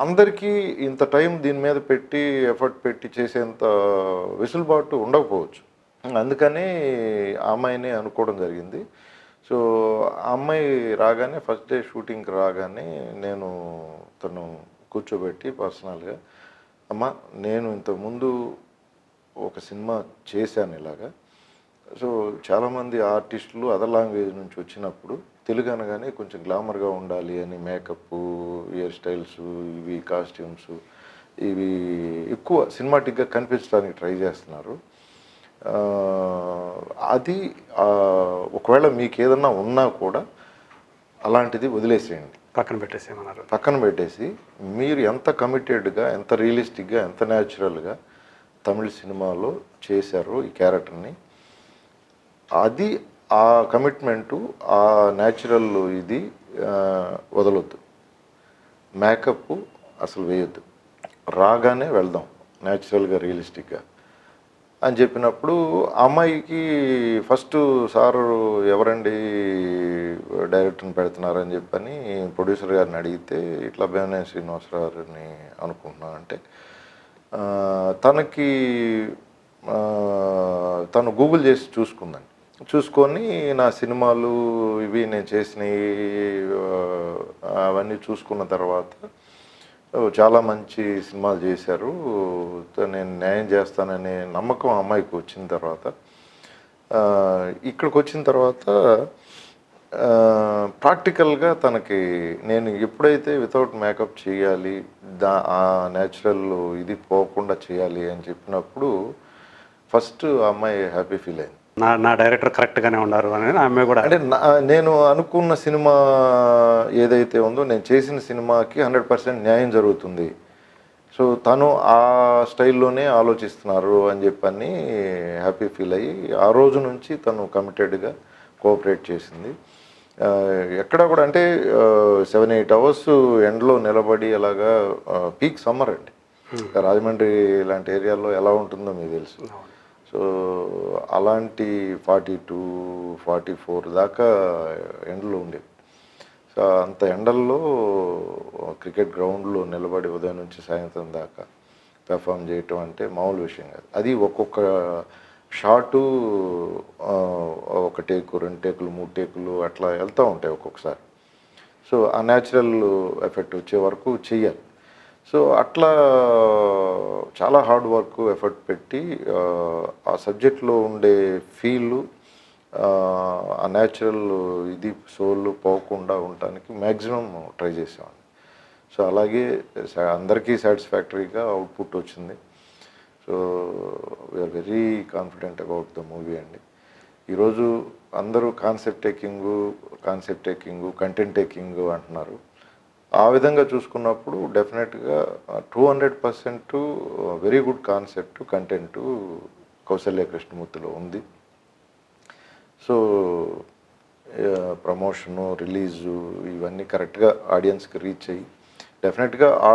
అందరికీ ఇంత టైం దీని మీద పెట్టి ఎఫర్ట్ పెట్టి చేసేంత వెసులుబాటు ఉండకపోవచ్చు. అందుకని ఆ అమ్మాయిని అనుకోవడం జరిగింది. సో ఆ అమ్మాయి రాగానే ఫస్ట్ డే షూటింగ్కి రాగానే నేను తను కూర్చోబెట్టి పర్సనల్గా, అమ్మ నేను ఇంతకుముందు ఒక సినిమా చేశాను ఇలాగా. సో చాలామంది ఆర్టిస్టులు అదర్ లాంగ్వేజ్ నుంచి వచ్చినప్పుడు తెలుగు అనగానే కొంచెం గ్లామర్గా ఉండాలి అని మేకప్, హెయిర్ స్టైల్స్, ఇవి కాస్ట్యూమ్స్ ఇవి ఎక్కువ సినిమాటిక్గా కనిపించడానికి ట్రై చేస్తున్నారు. అది ఒకవేళ మీకు ఏదన్నా ఉన్నా కూడా అలాంటిది వదిలేసేయండి, పక్కన పెట్టేసి మీరు ఎంత కమిటెడ్గా, ఎంత రియలిస్టిక్గా, ఎంత న్యాచురల్గా తమిళ సినిమాలో చేశారో ఈ క్యారెక్టర్ని, అది ఆ కమిట్మెంటు, ఆ న్యాచురల్ ఇది వదలొద్దు. మేకప్ అసలు వేయొద్దు, రాగానే వెళ్దాం న్యాచురల్గా రియలిస్టిక్గా అని చెప్పినప్పుడు అమ్మాయికి ఫస్ట్ సారు ఎవరండి డైరెక్టర్ని పెడుతున్నారని చెప్పని ప్రొడ్యూసర్ గారిని అడిగితే ఇట్లా బేనే శ్రీనివాసరావుని అనుకుంటున్నాను అంటే, తను గూగుల్ చేసి చూసుకుందండి. చూసుకొని నా సినిమాలు ఇవి నేను చేసినవి అవన్నీ చూసుకున్న తర్వాత చాలా మంచి సినిమాలు చేశారు, నేను న్యాయం చేస్తాననే నమ్మకం అమ్మాయికి వచ్చిన తర్వాత, ఇక్కడికి వచ్చిన తర్వాత ప్రాక్టికల్గా తనకి నేను ఎప్పుడైతే వితౌట్ మేకప్ చేయాలి, ఆ న్యాచురల్ ఇది పోకుండా చేయాలి అని చెప్పినప్పుడు ఫస్ట్ ఆ అమ్మాయి హ్యాపీ ఫీల్ అయింది. నా డైరెక్టర్ కరెక్ట్గానే ఉన్నారు అని ఆమె కూడా. అంటే నేను అనుకున్న సినిమా ఏదైతే ఉందో, నేను చేసిన సినిమాకి 100% న్యాయం జరుగుతుంది. సో సో తను ఆ స్టైల్లోనే ఆలోచిస్తున్నారు అని చెప్పని హ్యాపీ ఫీల్ అయ్యి ఆ రోజు నుంచి తను కమిటెడ్గా కోఆపరేట్ చేసింది. ఎక్కడ కూడా అంటే 7-8 అవర్స్ ఎండలో నిలబడి అలాగా పీక్ సమ్మర్ అండి. రాజమండ్రి లాంటి ఏరియాలో ఎలా ఉంటుందో మీకు తెలుసు. సో అలాంటి 42-44 దాకా ఎండలు ఉండేవి. సో అంత ఎండల్లో క్రికెట్ గ్రౌండ్లో నిలబడి ఉదయం నుంచి సాయంత్రం దాకా పెర్ఫామ్ చేయటం అంటే మామూలు విషయం కాదు. అది ఒక్కొక్క షాటు 1 టేకు 2 టేకులు 3 టేకులు అట్లా వెళ్తూ ఉంటాయి ఒక్కొక్కసారి. సో ఆ న్యాచురల్ ఎఫెక్ట్ వచ్చే వరకు చెయ్యాలి. సో అట్లా చాలా హార్డ్ వర్క్ ఎఫర్ట్ పెట్టి ఆ సబ్జెక్ట్లో ఉండే ఫీలు ఆ న్యాచురల్ ఇది సోల్ పోకుండా ఉండటానికి మ్యాక్సిమం ట్రై చేసేవాడిని. సో అలాగే అందరికీ సాటిస్ఫాక్టరీగా అవుట్పుట్ వచ్చింది. So we are very confident about the movie అండి. ఈరోజు అందరూ కాన్సెప్ట్ టేకింగు కంటెంట్ టేకింగు అంటున్నారు. ఆ విధంగా చూసుకున్నప్పుడు డెఫినెట్గా 200% very good concept content Kousalya కృష్ణమూర్తిలో ఉంది. సో ప్రమోషను రిలీజు ఇవన్నీ కరెక్ట్గా ఆడియన్స్కి రీచ్ అయ్యి డెఫినెట్గా ఆ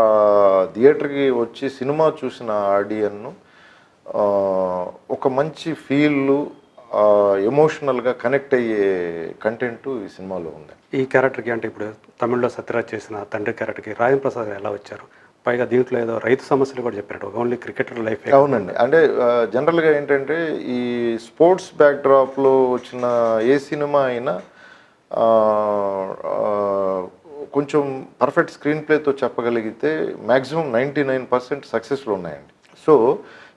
థియేటర్కి వచ్చి సినిమా చూసిన ఆడియన్ను ఒక మంచి ఫీల్ ఎమోషనల్గా కనెక్ట్ అయ్యే కంటెంట్ ఈ సినిమాలో ఉంది. ఈ క్యారెక్టర్కి అంటే ఇప్పుడు తమిళ్లో సత్యరాజ్ చేసిన తండ్రి క్యారెక్టర్కి రాజేంద్ర ప్రసాద్ గారు ఎలా వచ్చారు? పైగా దీంట్లో ఏదో రైతు సమస్యలు కూడా చెప్పారు, ఓన్లీ క్రికెటర్ లైఫ్. అవునండి, అంటే జనరల్గా ఏంటంటే ఈ స్పోర్ట్స్ బ్యాక్డ్రాప్లో వచ్చిన ఏ సినిమా అయినా కొంచెం పర్ఫెక్ట్ స్క్రీన్ ప్లేతో చెప్పగలిగితే మ్యాక్సిమం 99% సక్సెస్లు ఉన్నాయండి. సో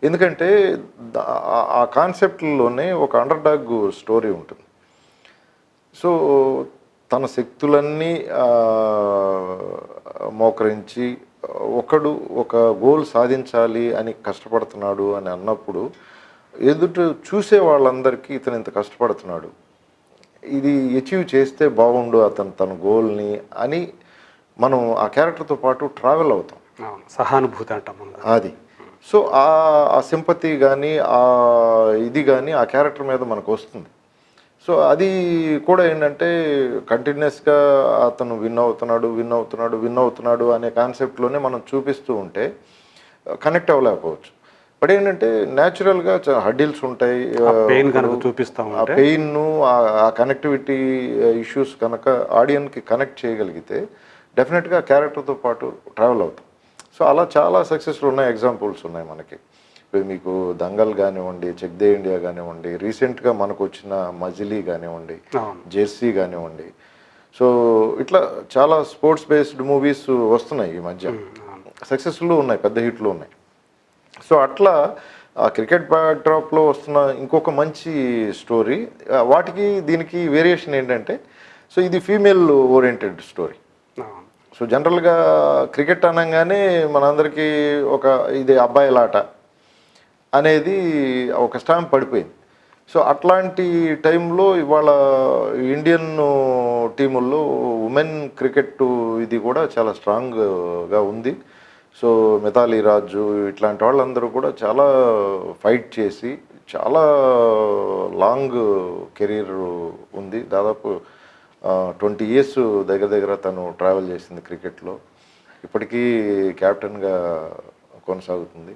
ఎందుకంటే ఆ కాన్సెప్ట్లోనే ఒక అండర్ డాగ్ స్టోరీ ఉంటుంది. సో తన శక్తులన్నీ మోకరించి ఒకడు ఒక గోల్ సాధించాలి అని కష్టపడుతున్నాడు అని అన్నప్పుడు ఎదుట చూసే వాళ్ళందరికీ ఇతను ఇంత కష్టపడుతున్నాడు, ఇది అచీవ్ చేస్తే బాగుండు తన గోల్ని అని మనం ఆ క్యారెక్టర్తో పాటు ట్రావెల్ అవుతాం. సహానుభూతి అంటాం అది. సో ఆ సింపతి కానీ ఆ ఇది కానీ ఆ క్యారెక్టర్ మీద మనకు వస్తుంది. సో అది కూడా ఏంటంటే కంటిన్యూస్గా అతను విన్ అవుతున్నాడు అనే కాన్సెప్ట్లోనే మనం చూపిస్తూ ఉంటే కనెక్ట్ అవ్వలేకపోవచ్చు. బట్ ఏంటంటే న్యాచురల్గా హడ్డిల్స్ ఉంటాయి, చూపిస్తాం. ఆ పెయిన్ ఆ కనెక్టివిటీ ఇష్యూస్ కనుక ఆడియన్కి కనెక్ట్ చేయగలిగితే డెఫినెట్గా క్యారెక్టర్తో పాటు ట్రావెల్ అవుతాం. సో అలా చాలా సక్సెస్లు ఉన్నాయి, ఎగ్జాంపుల్స్ ఉన్నాయి మనకి. ఇప్పుడు మీకు దంగల్ కానివ్వండి, చెక్ దే ఇండియా కానివ్వండి, రీసెంట్గా మనకు వచ్చిన మజిలీ కానివ్వండి, జెర్సీ కానివ్వండి. సో ఇట్లా చాలా స్పోర్ట్స్ బేస్డ్ మూవీస్ వస్తున్నాయి ఈ మధ్య, సక్సెస్ఫుల్ ఉన్నాయి, పెద్ద హిట్లు ఉన్నాయి. సో అట్లా ఆ క్రికెట్ బ్యాక్డ్రాప్లో వస్తున్న ఇంకొక మంచి స్టోరీ, వాటికి దీనికి వేరియేషన్ ఏంటంటే సో ఇది ఫీమేల్ ఓరియంటెడ్ స్టోరీ. సో జనరల్గా క్రికెట్ అనగానే మనందరికీ ఒక ఇది అబ్బాయిలాట అనేది ఒక స్టాంప్ పడిపోయింది. సో అట్లాంటి టైంలో ఇవాళ ఇండియన్ టీముల్లో ఉమెన్ క్రికెట్ ఇది కూడా చాలా స్ట్రాంగ్గా ఉంది. సో మిథాలీ రాజు ఇట్లాంటి వాళ్ళందరూ కూడా చాలా ఫైట్ చేసి చాలా లాంగ్ కెరీర్ ఉంది. దాదాపు 20 years దగ్గర తను ట్రావెల్ చేసింది క్రికెట్లో, ఇప్పటికీ క్యాప్టెన్గా కొనసాగుతుంది.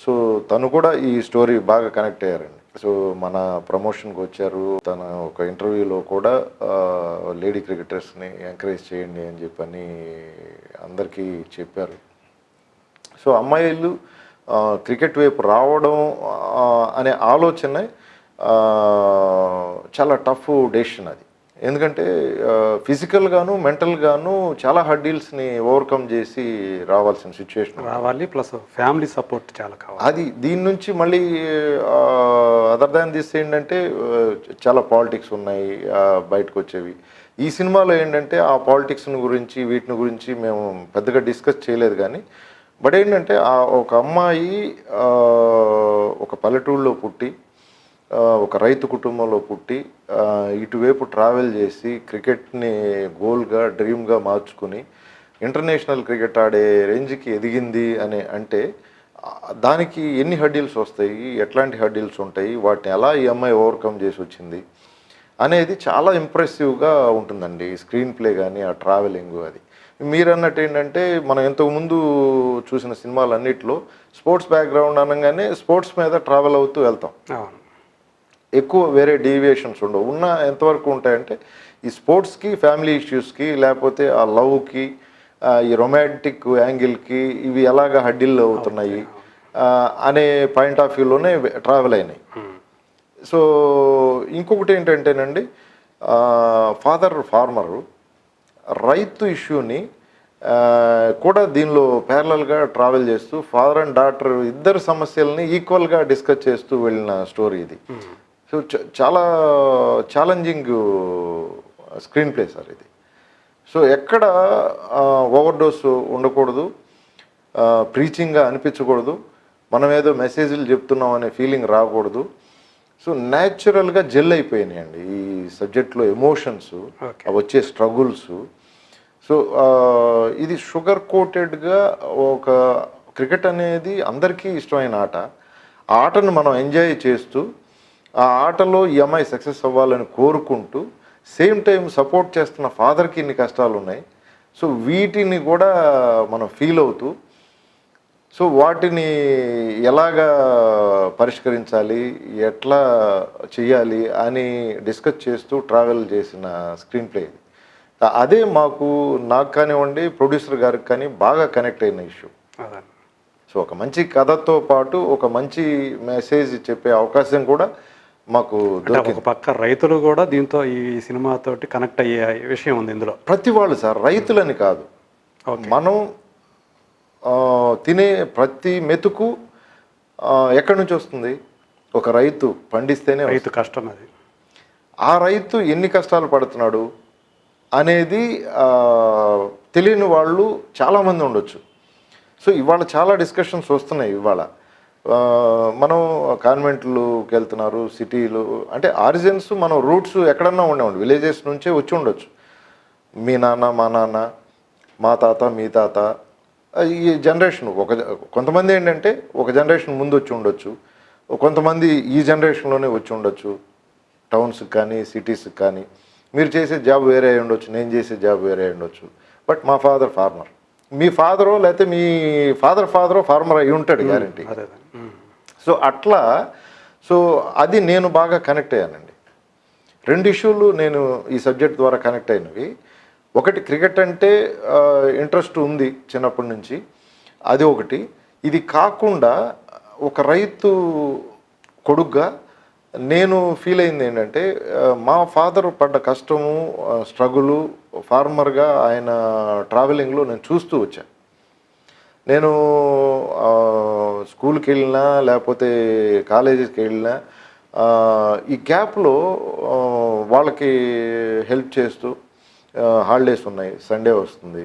సో తను కూడా ఈ స్టోరీ బాగా కనెక్ట్ అయ్యారండి. సో మన ప్రమోషన్కి వచ్చారు, తన ఒక ఇంటర్వ్యూలో కూడా లేడీ క్రికెటర్స్ని ఎంకరేజ్ చేయండి అని చెప్పని అందరికీ చెప్పారు. సో అమ్మాయిలు క్రికెట్ వైపు రావడం అనే ఆలోచన చాలా టఫ్ డెసిషన్ అది. ఎందుకంటే ఫిజికల్గాను మెంటల్గాను చాలా హర్డీల్స్ని ఓవర్కమ్ చేసి రావాల్సిన సిచ్యువేషన్ రావాలి, ప్లస్ ఫ్యామిలీ సపోర్ట్ చాలా కావాలి. అది దీని నుంచి మళ్ళీ అదర్ దాన్ దిస్ ఏంటంటే చాలా పాలిటిక్స్ ఉన్నాయి బయటకు వచ్చేవి. ఈ సినిమాలో ఏంటంటే ఆ పాలిటిక్స్ని గురించి వీటిని గురించి మేము పెద్దగా డిస్కస్ చేయలేదు. కానీ బట్ ఏంటంటే ఒక అమ్మాయి ఒక పల్లెటూరులో పుట్టి ఒక రైతు కుటుంబంలో పుట్టి ఇటువైపు ట్రావెల్ చేసి క్రికెట్ని గోల్గా డ్రీమ్గా మార్చుకుని ఇంటర్నేషనల్ క్రికెట్ ఆడే రేంజ్కి ఎదిగింది అని అంటే దానికి ఎన్ని హర్డిల్స్ వస్తాయి, ఎట్లాంటి హర్డిల్స్ ఉంటాయి, వాటిని ఎలా ఈ అమ్మాయి ఓవర్కమ్ చేసి వచ్చింది అనేది చాలా ఇంప్రెసివ్గా ఉంటుందండి. స్క్రీన్ ప్లే కానీ ఆ ట్రావెలింగ్ అది. మీరు అన్నట్టు ఏంటంటే మనం ఇంతకుముందు చూసిన సినిమాలన్నిటిలో స్పోర్ట్స్ బ్యాక్గ్రౌండ్ అనగానే స్పోర్ట్స్ మీద ట్రావెల్ అవుతూ వెళ్తాం, ఎక్కువ వేరే డీవియేషన్స్ ఉండవు. ఉన్న ఎంతవరకు ఉంటాయంటే ఈ స్పోర్ట్స్కి, ఫ్యామిలీ ఇష్యూస్కి, లేకపోతే ఆ లవ్కి, ఈ రొమాంటిక్ యాంగిల్కి ఇవి ఎలాగ హడ్డిల్ అవుతున్నాయి అనే పాయింట్ ఆఫ్ వ్యూలోనే ట్రావెల్ అయినాయి. సో ఇంకొకటి ఏంటంటేనండి, ఫాదర్ ఫార్మరు రైతు ఇష్యూని కూడా దీనిలో ప్యారలల్గా ట్రావెల్ చేస్తూ ఫాదర్ అండ్ డాటర్ ఇద్దరు సమస్యల్ని ఈక్వల్గా డిస్కస్ చేస్తూ వెళ్ళిన స్టోరీ ఇది. సో చాలా ఛాలెంజింగ్ స్క్రీన్ ప్లే సార్ ఇది. సో ఎక్కడ ఓవర్ డోస్ ఉండకూడదు, ప్రీచింగ్గా అనిపించకూడదు, మనం ఏదో మెసేజ్లు చెప్తున్నాం అనే ఫీలింగ్ రాకూడదు. సో న్యాచురల్గా జెల్ అయిపోయినాయండి ఈ సబ్జెక్ట్లో ఎమోషన్స్, వచ్చే స్ట్రగుల్స్. సో ఇది షుగర్ కోటెడ్గా ఒక క్రికెట్ అనేది అందరికీ ఇష్టమైన ఆట. ఆ ఆటను మనం ఎంజాయ్ చేస్తూ ఆ ఆటలో ఈ అమ్మాయి సక్సెస్ అవ్వాలని కోరుకుంటూ సేమ్ టైం సపోర్ట్ చేస్తున్న ఫాదర్కి ఇన్ని కష్టాలు ఉన్నాయి. సో వీటిని కూడా మనం ఫీల్ అవుతూ సో వాటిని ఎలాగా పరిష్కరించాలి, ఎట్లా చేయాలి అని డిస్కస్ చేస్తూ ట్రావెల్ చేసిన స్క్రీన్ ప్లే ఇది. అదే నాకు కానివ్వండి, ప్రొడ్యూసర్ గారికి కానీ బాగా కనెక్ట్ అయిన ఇష్యూ. సో ఒక మంచి కథతో పాటు ఒక మంచి మెసేజ్ చెప్పే అవకాశం కూడా మాకు ఒక పక్క రైతులు కూడా దీంతో ఈ సినిమాతోటి కనెక్ట్ అయ్యే విషయం ఉంది ఇందులో. ప్రతి వాళ్ళు సార్, రైతులని కాదు, మనం తినే ప్రతి మెతుకు ఎక్కడి నుంచి వస్తుంది? ఒక రైతు పండిస్తేనే. రైతు కష్టం అది. ఆ రైతు ఎన్ని కష్టాలు పడుతున్నాడు అనేది తెలియని వాళ్ళు చాలామంది ఉండొచ్చు. సో ఇవాళ చాలా డిస్కషన్స్ వస్తున్నాయి. ఇవాళ మనం కాన్వెంట్లుకి వెళ్తున్నారు, సిటీలు అంటే ఆరిజిన్స్ మనం రూట్స్ ఎక్కడన్నా ఉండేవండి, విలేజెస్ నుంచే వచ్చి ఉండొచ్చు. మీ నాన్న, మా నాన్న, మా తాత, మీ తాత, ఈ జనరేషన్ కొంతమంది ఏంటంటే ఒక జనరేషన్ ముందు వచ్చి ఉండొచ్చు, కొంతమంది ఈ జనరేషన్లోనే వచ్చి ఉండొచ్చు, టౌన్స్కి కానీ సిటీస్కి కానీ. మీరు చేసే జాబ్ వేరే అయి ఉండొచ్చు, నేను చేసే జాబ్ వేరే అయి ఉండొచ్చు. బట్ మా ఫాదర్ ఫార్మర్, మీ ఫాదరో లేకపోతే మీ ఫాదరో ఫార్మర్ అయి ఉంటాడు గ్యారంటీ. సో అట్లా అది నేను బాగా కనెక్ట్ అయ్యానండి. రెండు ఇష్యూలు నేను ఈ సబ్జెక్ట్ ద్వారా కనెక్ట్ అయినవి. ఒకటి, క్రికెట్ అంటే ఇంట్రెస్ట్ ఉంది చిన్నప్పటి నుంచి, అది ఒకటి. ఇది కాకుండా ఒక రైతు కొడుగ్గా నేను ఫీల్ అయింది ఏంటంటే, మా ఫాదర్ పడ్డ కష్టము, స్ట్రగులు, ఫార్మర్గా ఆయన ట్రావెలింగ్లో నేను చూస్తూ వచ్చాను. నేను స్కూల్కి వెళ్ళినా లేకపోతే కాలేజీకి వెళ్ళినా ఈ గ్యాప్లో వాళ్ళకి హెల్ప్ చేస్తూ, హాలిడేస్ ఉన్నాయి, సండే వస్తుంది,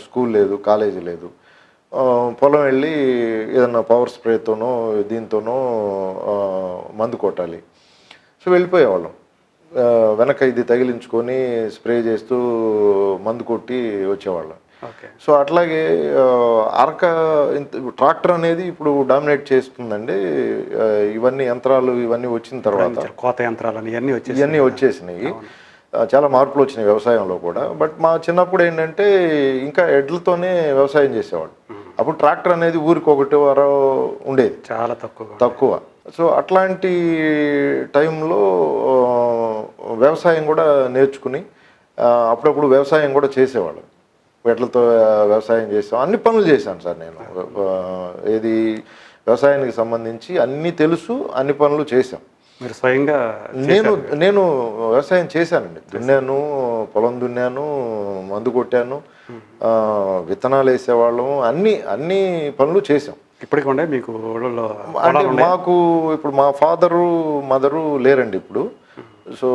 స్కూల్ లేదు, కాలేజీ లేదు, పొలం వెళ్ళి ఏదన్నా పవర్ స్ప్రేతోనో దీంతోనో మందు కొట్టాలి. సో వెళ్ళిపోయేవాళ్ళం, వెనక ఇది తగిలించుకొని స్ప్రే చేస్తూ మందు కొట్టి వచ్చేవాళ్ళం. సో అట్లాగే ట్రాక్టర్ అనేది ఇప్పుడు డామినేట్ చేస్తుందండి. ఇవన్నీ యంత్రాలు ఇవన్నీ వచ్చిన తర్వాత కోత యంత్రాలు ఇవన్నీ వచ్చేసినాయి, చాలా మార్పులు వచ్చినాయి వ్యవసాయంలో కూడా. బట్ మా చిన్నప్పుడు ఏంటంటే ఇంకా ఎడ్లతోనే వ్యవసాయం చేసేవాడు. అప్పుడు ట్రాక్టర్ అనేది ఊరికి ఒకటి వారో ఉండేది, చాలా తక్కువ. సో అట్లాంటి టైంలో వ్యవసాయం కూడా నేర్చుకుని అప్పుడప్పుడు వ్యవసాయం కూడా చేసేవాళ్ళు. ఎడ్లతో వ్యవసాయం చేసాం, అన్ని పనులు చేశాను సార్ నేను. ఏది వ్యవసాయానికి సంబంధించి అన్నీ తెలుసు, అన్ని పనులు చేశాం. మీరు స్వయంగా? నేను వ్యవసాయం చేశానండి, దున్నాను, పొలం దున్నాను, మందు కొట్టాను, విత్తనాలు వేసేవాళ్ళము, అన్ని పనులు చేసాం. ఇప్పటికి ఉండే మీకు? అంటే మాకు ఇప్పుడు మా ఫాదరు మదరు లేరండి ఇప్పుడు. సో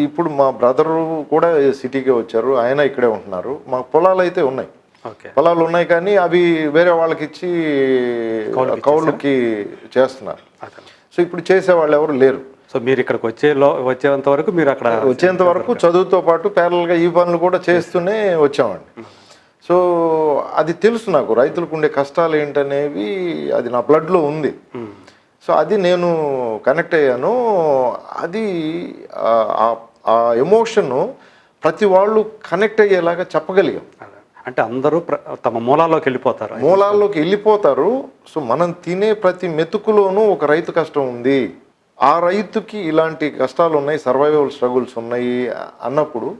ఇప్పుడు మా బ్రదరు కూడా సిటీకే వచ్చారు, ఆయన ఇక్కడే ఉంటున్నారు. మాకు పొలాలు అయితే ఉన్నాయి, పొలాలు ఉన్నాయి, కానీ అవి వేరే వాళ్ళకి ఇచ్చి కౌలుకి చేస్తున్నారు. సో ఇప్పుడు చేసేవాళ్ళు ఎవరు లేరు. సో మీరు ఇక్కడికి వచ్చేంత వరకు మీరు అక్కడ వచ్చేంత వరకు చదువుతో పాటు ప్యారల్గా ఈ పనులు కూడా చేస్తూనే వచ్చామండి. సో అది తెలుసు నాకు, రైతులకు ఉండే కష్టాలు ఏంటనేవి అది నా బ్లడ్లో ఉంది. సో అది నేను కనెక్ట్ అయ్యాను. అది ఆ ఎమోషను ప్రతి వాళ్ళు కనెక్ట్ అయ్యేలాగా చెప్పగలిగాం. అంటే అందరూ తమ మూలాల్లోకి వెళ్ళిపోతారు. సో మనం తినే ప్రతి మెతుకులోనూ ఒక రైతు కష్టం ఉంది, ఆ రైతుకి ఇలాంటి కష్టాలు ఉన్నాయి, సర్వైవల్ స్ట్రగుల్స్ ఉన్నాయి అన్నప్పుడు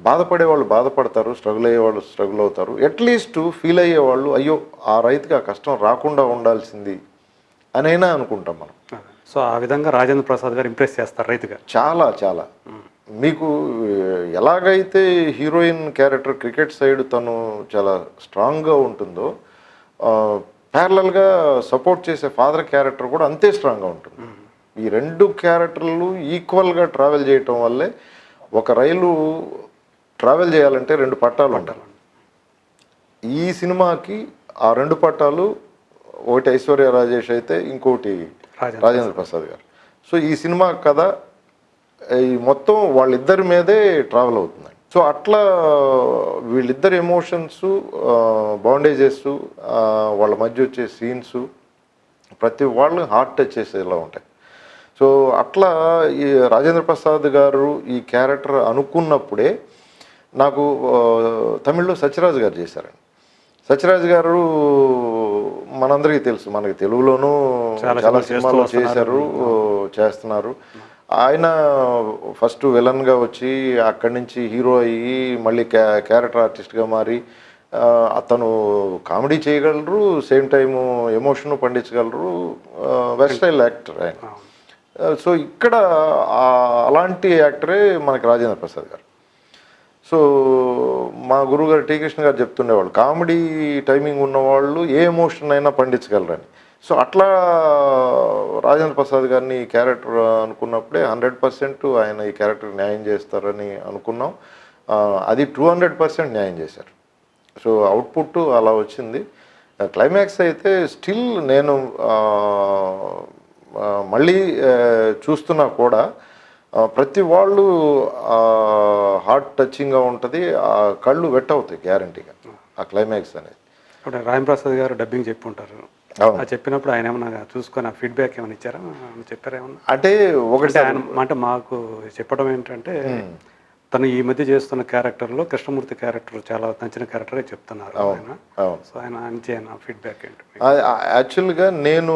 బాధపడే వాళ్ళు బాధపడతారు, స్ట్రగుల్ అయ్యేవాళ్ళు స్ట్రగుల్ అవుతారు. అట్లీస్ట్ ఫీల్ అయ్యేవాళ్ళు అయ్యో ఆ రైతుకి ఆ కష్టం రాకుండా ఉండాల్సింది అనైనా అనుకుంటాం మనం. సో ఆ విధంగా రాజేంద్ర ప్రసాద్ గారు ఇంప్రెస్ చేస్తారు రైతుగా. చాలా మీకు ఎలాగైతే హీరోయిన్ క్యారెక్టర్ క్రికెట్ సైడ్ తను చాలా స్ట్రాంగ్గా ఉంటుందో, ప్యారలల్గా సపోర్ట్ చేసే ఫాదర్ క్యారెక్టర్ కూడా అంతే స్ట్రాంగ్గా ఉంటుంది. ఈ రెండు క్యారెక్టర్లు ఈక్వల్గా ట్రావెల్ చేయటం వల్లే ఒక రైలు ట్రావెల్ చేయాలంటే రెండు పట్టాలు ఉంటాయి. ఈ సినిమాకి ఆ రెండు పట్టాలు, ఒకటి ఐశ్వర్య రాజేష్ అయితే ఇంకోటి రాజేంద్ర ప్రసాద్ గారు. సో ఈ సినిమా కథ ఈ మొత్తం వాళ్ళిద్దరి మీదే ట్రావెల్ అవుతుంది. సో అట్లా వీళ్ళిద్దరి ఎమోషన్స్, బాండేజెస్, వాళ్ళ మధ్య వచ్చే సీన్స్ ప్రతి వాళ్ళు హార్ట్ టచ్ చేసేలా ఉంటాయి. సో అట్లా ఈ రాజేంద్ర ప్రసాద్ గారు ఈ క్యారెక్టర్ అనుకున్నప్పుడే నాకు తమిళ్లో సత్యరాజ్ గారు చేశారండి. సత్యరాజ్ గారు మనందరికీ తెలుసు, మనకి తెలుగులోనూ చాలా సినిమాలు చేస్తున్నారు. ఆయన ఫస్ట్ విలన్గా వచ్చి అక్కడి నుంచి హీరో అయ్యి మళ్ళీ క్యారెక్టర్ ఆర్టిస్ట్గా మారి అతను కామెడీ చేయగలరు, సేమ్ టైము ఎమోషన్ పండించగలరు, వెర్సటైల్ యాక్టర్ ఆయన. సో ఇక్కడ అలాంటి యాక్టరే మనకి రాజేంద్ర ప్రసాద్ గారు. సో మా గురువుగారు టీ కృష్ణ గారు చెప్తుండేవాళ్ళు, కామెడీ టైమింగ్ ఉన్నవాళ్ళు ఏ ఎమోషన్ అయినా పండించగలరని. సో అట్లా రాజేంద్ర ప్రసాద్ గారిని ఈ క్యారెక్టర్ అనుకున్నప్పుడే 100% ఆయన ఈ క్యారెక్టర్ న్యాయం చేస్తారని అనుకున్నాం. అది 200% న్యాయం చేశారు. సో అవుట్పుట్ అలా వచ్చింది. క్లైమాక్స్ అయితే స్టిల్ నేను మళ్ళీ చూస్తున్నా కూడా ప్రతి వాళ్ళు హార్ట్ టచింగ్గా ఉంటుంది, ఆ కళ్ళు వెట్ అవుతాయి గ్యారంటీగా ఆ క్లైమాక్స్ అనేది. ఇప్పుడు రాజేంద్ర ప్రసాద్ గారు డబ్బింగ్ చెప్పి ఉంటారు, చెప్పినప్పుడు ఆయన ఏమన్నా చూసుకొని ఫీడ్బ్యాక్ ఏమైనా ఇచ్చారా, చెప్పారా ఏమన్నా? అంటే ఒకటి అంటే మాకు చెప్పడం ఏంటంటే తను ఈ మధ్య చేస్తున్న క్యారెక్టర్లో కృష్ణమూర్తి క్యారెక్టర్ చాలా నచ్చిన క్యారెక్టరే చెప్తున్నారు ఆయన. సో ఆయన నుంచి ఆయన ఫీడ్బ్యాక్ ఏంటి? యాక్చువల్గా నేను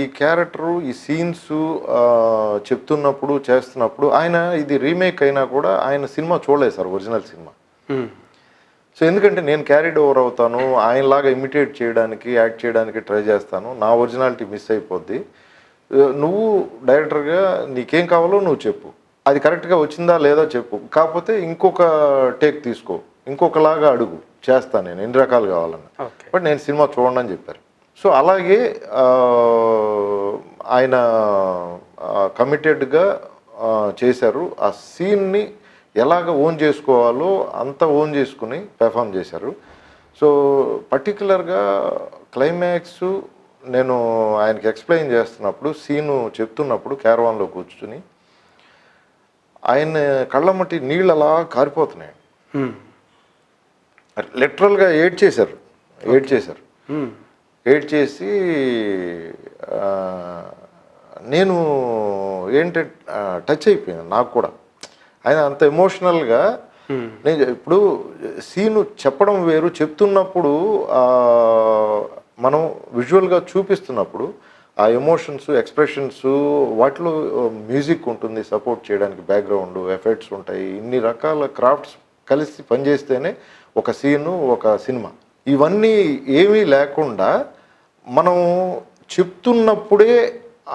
ఈ క్యారెక్టరు ఈ సీన్స్ చెప్తున్నప్పుడు చేస్తున్నప్పుడు ఆయన ఇది రీమేక్ అయినా కూడా ఆయన సినిమా చూడలేదు సార్, ఒరిజినల్ సినిమా. సో ఎందుకంటే నేను క్యారీడ్ ఓవర్ అవుతాను, ఆయనలాగా ఇమిటేట్ చేయడానికి యాక్ట్ చేయడానికి ట్రై చేస్తాను, నా ఒరిజినాలిటీ మిస్ అయిపోద్ది. నువ్వు డైరెక్టర్గా నీకేం కావాలో నువ్వు చెప్పు, అది కరెక్ట్గా వచ్చిందా లేదా చెప్పు, కాకపోతే ఇంకొక టేక్ తీసుకో, ఇంకొకలాగా అడుగు, చేస్తాను నేను ఎన్ని రకాలు కావాలన్నా, బట్ నేను సినిమా చూడండి అని చెప్పారు. సో అలాగే ఆయన కమిటెడ్గా చేశారు. ఆ సీన్ని ఎలాగ ఓన్ చేసుకోవాలో అంత ఓన్ చేసుకుని పెర్ఫామ్ చేశారు. సో పర్టికులర్గా క్లైమాక్స్ నేను ఆయనకి ఎక్స్ప్లెయిన్ చేస్తున్నప్పుడు, సీను చెప్తున్నప్పుడు క్యారవాన్లో కూర్చుని ఆయన కళ్ళమ్మటి నీళ్ళు అలా కారిపోతున్నాయి. లిటరల్గా ఏడ్ చేశారు. నేను ఏంటంటే టచ్ అయిపోయాను నాకు కూడా. ఆయన అంత ఎమోషనల్గా, నేను ఇప్పుడు సీను చెప్పడం వేరు, చెప్తున్నప్పుడు మనం విజువల్గా చూపిస్తున్నప్పుడు ఆ ఎమోషన్స్, ఎక్స్ప్రెషన్స్, వాటిలో మ్యూజిక్ ఉంటుంది సపోర్ట్ చేయడానికి, బ్యాక్గ్రౌండ్ ఎఫెక్ట్స్ ఉంటాయి, ఇన్ని రకాల క్రాఫ్ట్స్ కలిసి పనిచేస్తేనే ఒక సీను, ఒక సినిమా. ఇవన్నీ ఏమీ లేకుండా మనం చెప్తున్నప్పుడే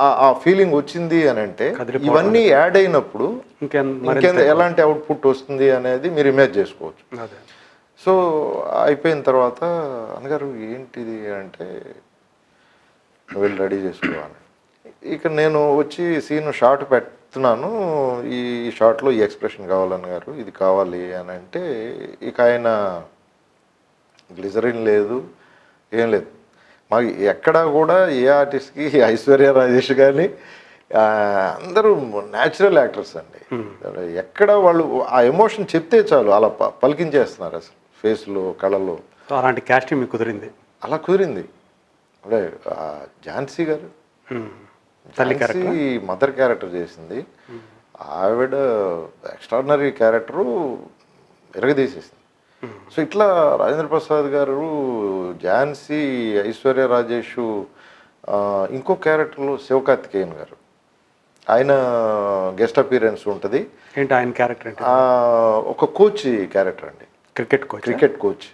ఆ ఫీలింగ్ వచ్చింది అని అంటే, ఇవన్నీ యాడ్ అయినప్పుడు ఇంకెంత ఎలాంటి అవుట్పుట్ వస్తుంది అనేది మీరు ఇమేజ్ చేసుకోవచ్చు. సో అయిపోయిన తర్వాత అన్నగారు ఏంటిది అంటే, వెళ్ళి రెడీ చేసుకోవాలి. ఇక నేను వచ్చి సీన్ షార్ట్ పెడుతున్నాను, ఈ షార్ట్లో ఈ ఎక్స్ప్రెషన్ కావాలన్నగారు, ఇది కావాలి అని అంటే, ఇక ఆయన గ్లిజరిన్ లేదు, ఏం లేదు. మాకు ఎక్కడా కూడా ఏ ఆర్టిస్ట్కి ఐశ్వర్య రాజేష్ కానీ అందరూ న్యాచురల్ యాక్టర్స్ అండి. ఎక్కడ వాళ్ళు ఆ ఎమోషన్ చెప్తే చాలు అలా పలికించేస్తున్నారు అసలు ఫేస్లో, కళలో. సో అలాంటి క్యాస్టింగ్ మీకు కుదిరింది? అలా కుదిరింది. అంటే ఝాన్సీ గారు తల్లి మదర్ క్యారెక్టర్ చేసింది. ఆవిడ ఎక్స్ట్రాడినరీ క్యారెక్టరు ఎరగదీసేసింది. సో ఇట్లా రాజేంద్ర ప్రసాద్ గారు, ఝాన్సీ, ఐశ్వర్య రాజేష్, ఇంకో క్యారెక్టర్లో శివకార్తికేయన్ గారు, ఆయన గెస్ట్ అపీరెన్స్ ఉంటుంది. ఏంటి ఆయన క్యారెక్టర్ ఏంటి? ఒక కోచ్ క్యారెక్టర్ అండి, క్రికెట్ కోచ్.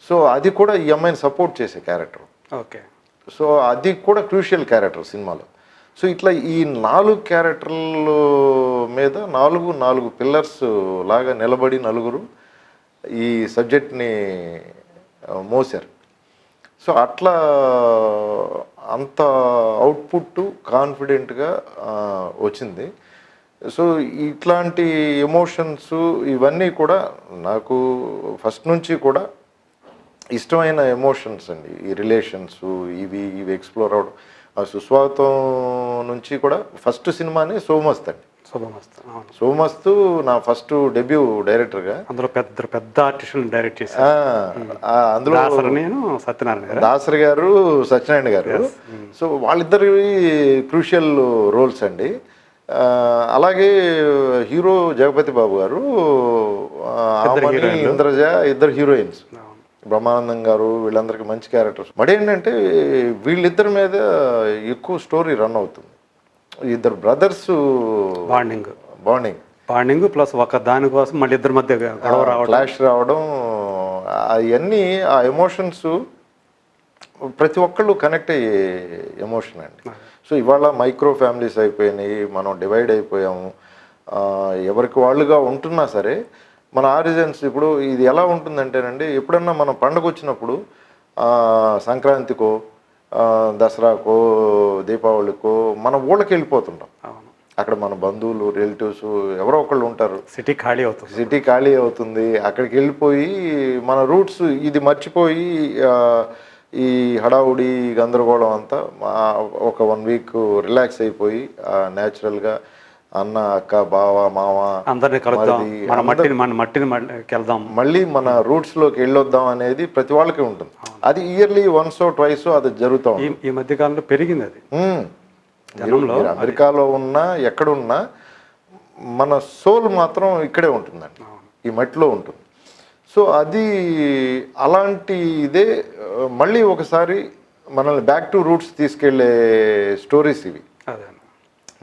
సో అది కూడా ఈ అమ్మాయిని సపోర్ట్ చేసే క్యారెక్టర్. ఓకే. సో అది కూడా క్రూషియల్ క్యారెక్టర్ సినిమాలో. సో ఇట్లా ఈ 4 క్యారెక్టర్ల మీద 4 పిల్లర్స్ లాగా నిలబడి నలుగురు ఈ సబ్జెక్ట్ని మోసారు. సో అట్లా అంత అవుట్పుట్ కాన్ఫిడెంట్గా వచ్చింది. సో ఇట్లాంటి ఎమోషన్స్ ఇవన్నీ కూడా నాకు ఫస్ట్ నుంచి కూడా ఇష్టమైన ఎమోషన్స్ అండి. ఈ రిలేషన్స్ ఇవి ఎక్స్ప్లోర్ అవడం. సుస్వాగతం నుంచి కూడా ఫస్ట్ సినిమానే సోమస్త్ అండి. సోమస్తు నా ఫస్ట్ డెబ్యూ డైరెక్టర్గా. అందులో పెద్ద ఆర్టిస్టులను డైరెక్ట్ చేశాను. అందులో దాసరి గారు, సత్యనారాయణ గారు. సో వాళ్ళిద్దరి క్రూషియల్ రోల్స్ అండి. అలాగే హీరో జగపతి బాబు గారు, ఇంద్రజ, ఇద్దరు హీరోయిన్స్, బ్రహ్మానందం గారు, వీళ్ళందరికీ మంచి క్యారెక్టర్స్. మరి ఏంటంటే వీళ్ళిద్దరి మీద ఎక్కువ స్టోరీ రన్ అవుతుంది. ఇద్దరు బ్రదర్స్ బాండింగ్ ప్లస్ ఒక దానికోసం మళ్ళీ ఇద్దరి మధ్య గొడవ రావడం, క్లాష్ రావడం, అవన్నీ ఆ ఎమోషన్స్ ప్రతి ఒక్కళ్ళు కనెక్ట్ అయ్యే ఎమోషన్ అండి. సో ఇవాళ మైక్రో ఫ్యామిలీస్ అయిపోయినాయి, మనం డివైడ్ అయిపోయాము. ఎవరికి వాళ్ళుగా ఉంటున్నా సరే మన ఆరిజిన్స్ ఇప్పుడు ఇది ఎలా ఉంటుందంటేనండి, ఎప్పుడన్నా మనం పండగ వచ్చినప్పుడు సంక్రాంతికో, దసరాకో, దీపావళికో మన ఊళ్ళకి వెళ్ళిపోతుంటాం. అక్కడ మన బంధువులు, రిలేటివ్స్ ఎవరో ఒకళ్ళు ఉంటారు. సిటీ ఖాళీ అవుతుంది. అక్కడికి వెళ్ళిపోయి మన రూట్స్ ఇది మర్చిపోయి ఈ హడావుడి గందరగోళం అంతా ఒక 1 వీక్ రిలాక్స్ అయిపోయి న్యాచురల్గా అన్న, అక్క, బావ, మామ అందరినీ మళ్ళీ మన రూట్స్లోకి వెళ్ళొద్దాం అనేది ప్రతి వాళ్ళకి ఉంటుంది. అది ఇయర్లీ వన్స్ ట్వైస్ అది జరుగుతూ ఉంటుంది. ఈ మధ్య కాలంలో పెరిగింది అది. మీరు అమెరికాలో ఉన్నా ఎక్కడున్నా మన సోల్ మాత్రం ఇక్కడే ఉంటుందండి, ఈ మట్టిలో ఉంటుంది. సో అది అలాంటి ఇదే మళ్ళీ ఒకసారి మనల్ని బ్యాక్ టు రూట్స్ తీసుకెళ్లే స్టోరీస్ ఇవి.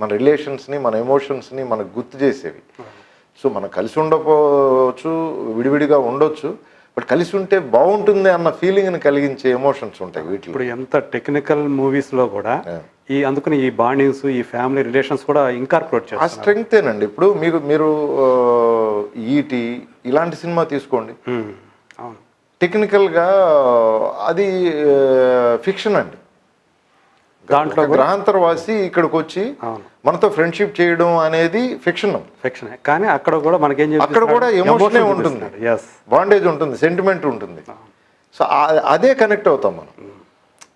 మన రిలేషన్స్ని, మన ఎమోషన్స్ని మనకు గుర్తు చేసేవి. సో మనం కలిసి ఉండకపోవచ్చు, విడివిడిగా ఉండొచ్చు, బట్ కలిసి ఉంటే బాగుంటుంది అన్న ఫీలింగ్ని కలిగించే ఎమోషన్స్ ఉంటాయి వీటిలో. ఇప్పుడు ఎంత టెక్నికల్ మూవీస్లో కూడా అందుకని ఈ బాండింగ్స్, ఈ ఫ్యామిలీ రిలేషన్స్ కూడా ఇన్కార్పొరేట్ చేస్తారు. ఆ స్ట్రెంగ్తేనండి. ఇప్పుడు మీరు ఈటీ ఇలాంటి సినిమా తీసుకోండి, టెక్నికల్గా అది ఫిక్షన్ అండి. దాంట్లో గ్రహాంతరవాసి ఇక్కడికి వచ్చి మనతో ఫ్రెండ్షిప్ చేయడం అనేది ఫిక్షన్. కానీ అక్కడ కూడా మనకేం, అక్కడ కూడా ఎమోషనే ఉంటుంది, బాండేజ్ ఉంటుంది, సెంటిమెంట్ ఉంటుంది. సో అదే కనెక్ట్ అవుతాం మనం.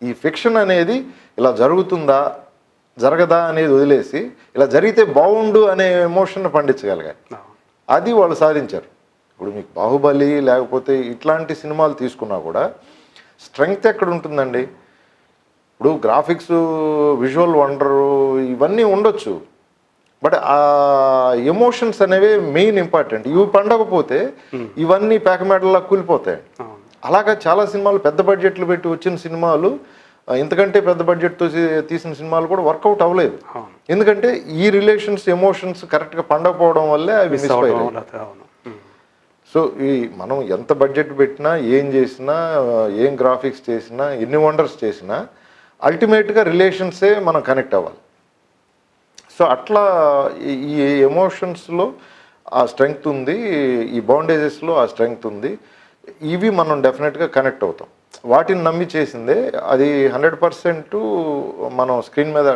ఈ ఫిక్షన్ అనేది ఇలా జరుగుతుందా జరగదా అనేది వదిలేసి ఇలా జరిగితే బాగుండు అనే ఎమోషన్ పండించగలిగారు. అది వాళ్ళు సాధించారు. ఇప్పుడు మీకు బాహుబలి లేకపోతే ఇట్లాంటి సినిమాలు తీసుకున్నా కూడా స్ట్రెంగ్త్ ఎక్కడ ఉంటుందండి? ఇప్పుడు గ్రాఫిక్స్, విజువల్ వండరు ఇవన్నీ ఉండొచ్చు, బట్ ఆ ఎమోషన్స్ అనేవి మెయిన్ ఇంపార్టెంట్. ఇవి పండకపోతే ఇవన్నీ పేకమేడల్లా కూలిపోతాయి. అలాగా చాలా సినిమాలు పెద్ద బడ్జెట్లు పెట్టి వచ్చిన సినిమాలు, ఇంతకంటే పెద్ద బడ్జెట్తో తీసిన సినిమాలు కూడా వర్కౌట్ అవ్వలేదు. ఎందుకంటే ఈ రిలేషన్స్, ఎమోషన్స్ కరెక్ట్గా పండకపోవడం వల్లే అవి మిస్ అయ్యాయి. సో ఈ మనం ఎంత బడ్జెట్ పెట్టినా, ఏం చేసినా, ఏం గ్రాఫిక్స్ చేసినా, ఎన్ని వండర్స్ చేసినా అల్టిమేట్గా రిలేషన్సే మనం కనెక్ట్ అవ్వాలి. సో అట్లా ఈ ఎమోషన్స్లో ఆ స్ట్రెంగ్త్ ఉంది, ఈ బాండేజెస్లో ఆ స్ట్రెంగ్త్ ఉంది. ఇవి మనం డెఫినెట్గా కనెక్ట్ అవుతాం. వాటిని నమ్మి చేసిందే అది 100% మనం స్క్రీన్ మీద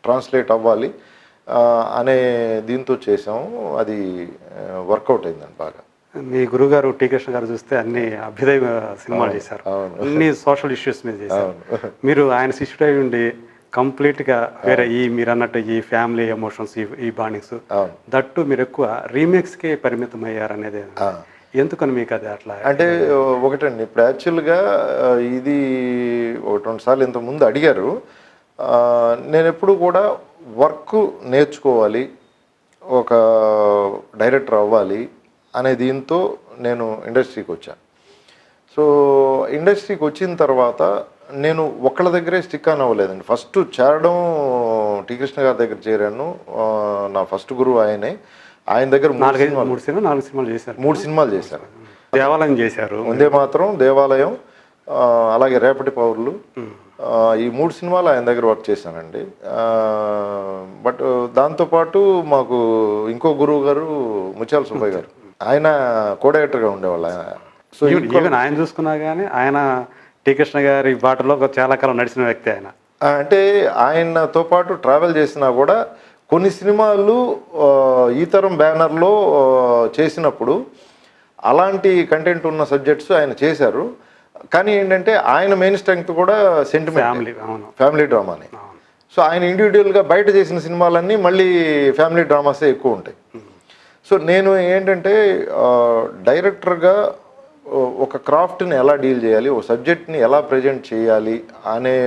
ట్రాన్స్లేట్ అవ్వాలి అనే దీంతో చేసాము. అది వర్కౌట్ అయిందండి బాగా. మీ గురుగారు టీ కృష్ణ గారు చూస్తే అన్ని అభ్యుదయ సినిమాలు చేశారు, అన్ని సోషల్ ఇష్యూస్ మీద చేశారు. మీరు ఆయన శిష్యుడై ఉండి కంప్లీట్గా వేరే ఈ మీరు అన్నట్టు ఈ ఫ్యామిలీ ఎమోషన్స్ ఈ బాండింగ్స్ దట్టు మీరు ఎక్కువ రీమేక్స్కే పరిమితం అయ్యారనేది ఎందుకని మీకు అది అట్లా? అంటే ఒకటండి, ఇప్పుడు యాక్చువల్గా ఇది ఒకటి రెండు సార్లు ఇంతకుముందు అడిగారు. నేను ఎప్పుడు కూడా వర్క్ నేర్చుకోవాలి, ఒక డైరెక్టర్ అవ్వాలి అనే దీంతో నేను ఇండస్ట్రీకి వచ్చాను. సో ఇండస్ట్రీకి వచ్చిన తర్వాత నేను ఒక్కళ్ళ దగ్గరే స్టిక్ ఆన్ అవ్వలేదండి. ఫస్ట్ చేరడం టీ కృష్ణ గారి దగ్గర చేరాను. నా ఫస్ట్ గురువు ఆయనే. ఆయన దగ్గర 4 సినిమాలు చేశారు. 3 సినిమాలు చేశారు. దేవాలయం చేశారు, వందే మాత్రం, దేవాలయం, అలాగే రేపటి పౌరులు. ఈ 3 సినిమాలు ఆయన దగ్గర వర్క్ చేశానండి. బట్ దాంతోపాటు మాకు ఇంకో గురువు గారు ముత్యాల సుబ్బయ్య గారు, ఆయన కో డైరెక్టర్గా ఉండేవాళ్ళు. సో ఈవెన్ ఆయన చూసుకున్నా కానీ ఆయన టీ కృష్ణ గారి బాటలో చాలా కాలం నడిచిన వ్యక్తి ఆయన. అంటే ఆయనతో పాటు ట్రావెల్ చేసినా కూడా కొన్ని సినిమాలు ఈ తరం బ్యానర్లో చేసినప్పుడు అలాంటి కంటెంట్ ఉన్న సబ్జెక్ట్స్ ఆయన చేశారు. కానీ ఏంటంటే ఆయన మెయిన్ స్ట్రెంగ్త్ కూడా సెంటిమెంట్, ఫ్యామిలీ డ్రామాని. సో ఆయన ఇండివిజువల్గా బయట చేసిన సినిమాలన్నీ మళ్ళీ ఫ్యామిలీ డ్రామాసే ఎక్కువ ఉంటాయి. సో నేను ఏంటంటే డైరెక్టర్గా ఒక క్రాఫ్ట్ని ఎలా డీల్ చేయాలి, ఒక సబ్జెక్ట్ని ఎలా ప్రజెంట్ చేయాలి అనే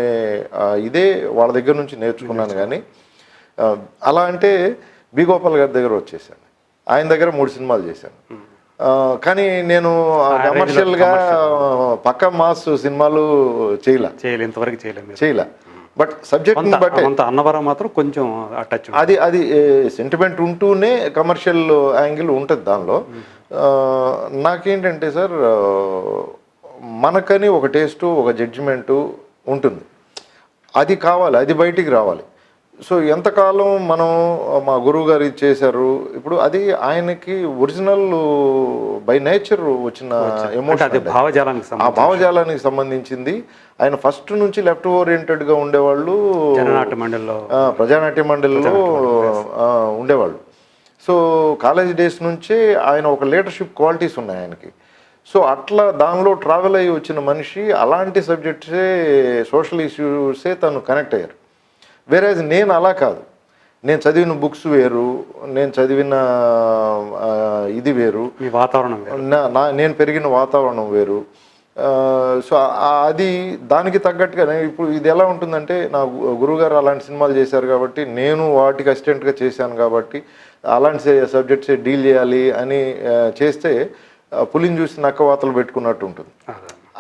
ఇదే వాళ్ళ దగ్గర నుంచి నేర్చుకున్నాను. కానీ అలా అంటే బి గోపాల్ గారి దగ్గర వచ్చేసాను. ఆయన దగ్గర 3 సినిమాలు చేశాను. కానీ నేను కమర్షియల్గా పక్క మాస్ సినిమాలు చేయలే. బట్ సబ్జెక్ట్ బట్టి అన్నవరం మాత్రం కొంచెం అది సెంటిమెంట్ ఉంటూనే కమర్షియల్ యాంగిల్ ఉంటుంది దానిలో. నాకేంటంటే సార్, మనకని ఒక టేస్టు, ఒక జడ్జిమెంటు ఉంటుంది. అది కావాలి, అది బయటికి రావాలి. సో ఎంతకాలం మనం మా గురువు గారు ఇది చేశారు, ఇప్పుడు అది ఆయనకి ఒరిజినల్ బై నేచర్ వచ్చిన ఎమోషన్, ఆ భావజాలానికి సంబంధించింది. ఆయన ఫస్ట్ నుంచి లెఫ్ట్ ఓరియంటెడ్గా ఉండేవాళ్ళు, ప్రజానాట్య మండలిలో ఉండేవాళ్ళు. సో కాలేజ్ డేస్ నుంచే ఆయన ఒక లీడర్షిప్ క్వాలిటీస్ ఉన్నాయి ఆయనకి. సో అట్లా దానిలో ట్రావెల్ అయ్యి వచ్చిన మనిషి అలాంటి సబ్జెక్ట్సే, సోషల్ ఇష్యూసే తను కనెక్ట్ అయ్యారు. వేరేజ్ నేను అలా కాదు. నేను చదివిన బుక్స్ వేరు, నేను చదివిన ఇది వేరు, వాతావరణం నేను పెరిగిన వాతావరణం వేరు. సో అది దానికి తగ్గట్టుగా ఇప్పుడు ఇది ఎలా ఉంటుందంటే, నా గురువుగారు అలాంటి సినిమాలు చేశారు కాబట్టి నేను వాటికి అసిస్టెంట్గా చేశాను కాబట్టి అలాంటి సబ్జెక్ట్సే డీల్ చేయాలి అని చేస్తే పులిని చూసి నక్క వాతలు పెట్టుకున్నట్టు ఉంటుంది.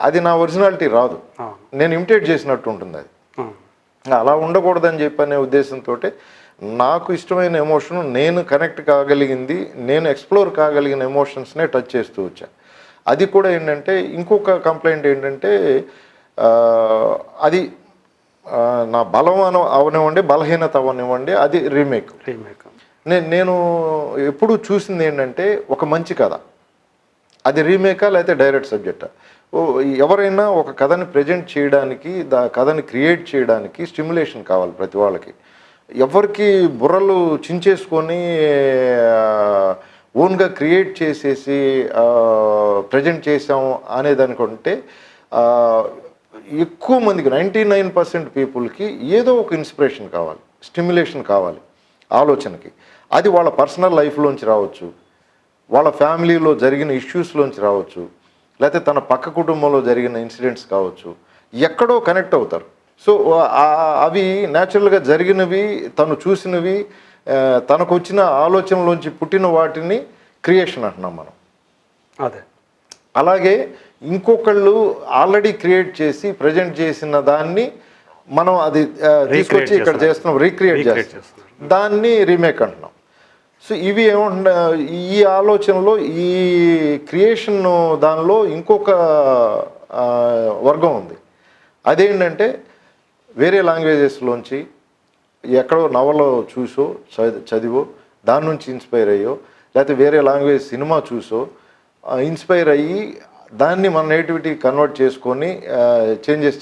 అది నా ఒరిజినాలిటీ రాదు, నేను ఇమిటేట్ చేసినట్టు ఉంటుంది. అది అలా ఉండకూడదని చెప్పనే ఉద్దేశంతో నాకు ఇష్టమైన ఎమోషన్, నేను కనెక్ట్ కాగలిగింది, నేను ఎక్స్ప్లోర్ కాగలిగిన ఎమోషన్స్నే టచ్ చేస్తూ వచ్చాను. అది కూడా ఏంటంటే, ఇంకొక కంప్లైంట్ ఏంటంటే, అది నా బలం అవనివ్వండి, బలహీనత అవనివ్వండి, అది రీమేక్. నేను ఎప్పుడు చూసింది ఏంటంటే, ఒక మంచి కథ అది రీమేకా లేకపోతే డైరెక్ట్ సబ్జెక్టా. ఎవరైనా ఒక కథని ప్రజెంట్ చేయడానికి, కథని క్రియేట్ చేయడానికి స్టిమ్యులేషన్ కావాలి ప్రతి వాళ్ళకి. ఎవరికి బుర్రలు చించేసుకొని ఓన్గా క్రియేట్ చేసేసి ప్రజెంట్ చేసాం అనేదనుకుంటే, ఎక్కువ మందికి 99% పీపుల్కి ఏదో ఒక ఇన్స్పిరేషన్ కావాలి, స్టిమ్యులేషన్ కావాలి ఆలోచనకి. అది వాళ్ళ పర్సనల్ లైఫ్లోంచి రావచ్చు, వాళ్ళ ఫ్యామిలీలో జరిగిన ఇష్యూస్లోంచి రావచ్చు, లేకపోతే తన పక్క కుటుంబంలో జరిగిన ఇన్సిడెంట్స్ కావచ్చు, ఎక్కడో కనెక్ట్ అవుతారు. సో అవి న్యాచురల్గా జరిగినవి, తను చూసినవి, తనకు వచ్చిన ఆలోచనలోంచి పుట్టిన వాటిని క్రియేషన్ అంటున్నాం మనం. అదే అలాగే ఇంకొకళ్ళు ఆల్రెడీ క్రియేట్ చేసి ప్రజెంట్ చేసిన దాన్ని మనం అది తీసుకొచ్చి ఇక్కడ చేస్తున్నాం, రీక్రియేట్ చేస్తున్నాం, దాన్ని రీమేక్ అంటున్నాం. సో ఇవి ఏమంటున్నా, ఈ ఆలోచనలో, ఈ క్రియేషన్ దానిలో ఇంకొక వర్గం ఉంది. అదేంటంటే, వేరే లాంగ్వేజెస్లోంచి ఎక్కడో నవలో చూసో చదివో దాని నుంచి ఇన్స్పైర్ అయ్యో, లేకపోతే వేరే లాంగ్వేజ్ సినిమా చూసో ఇన్స్పైర్ అయ్యి దాన్ని మన నేటివిటీ కన్వర్ట్ చేసుకొని చేంజెస్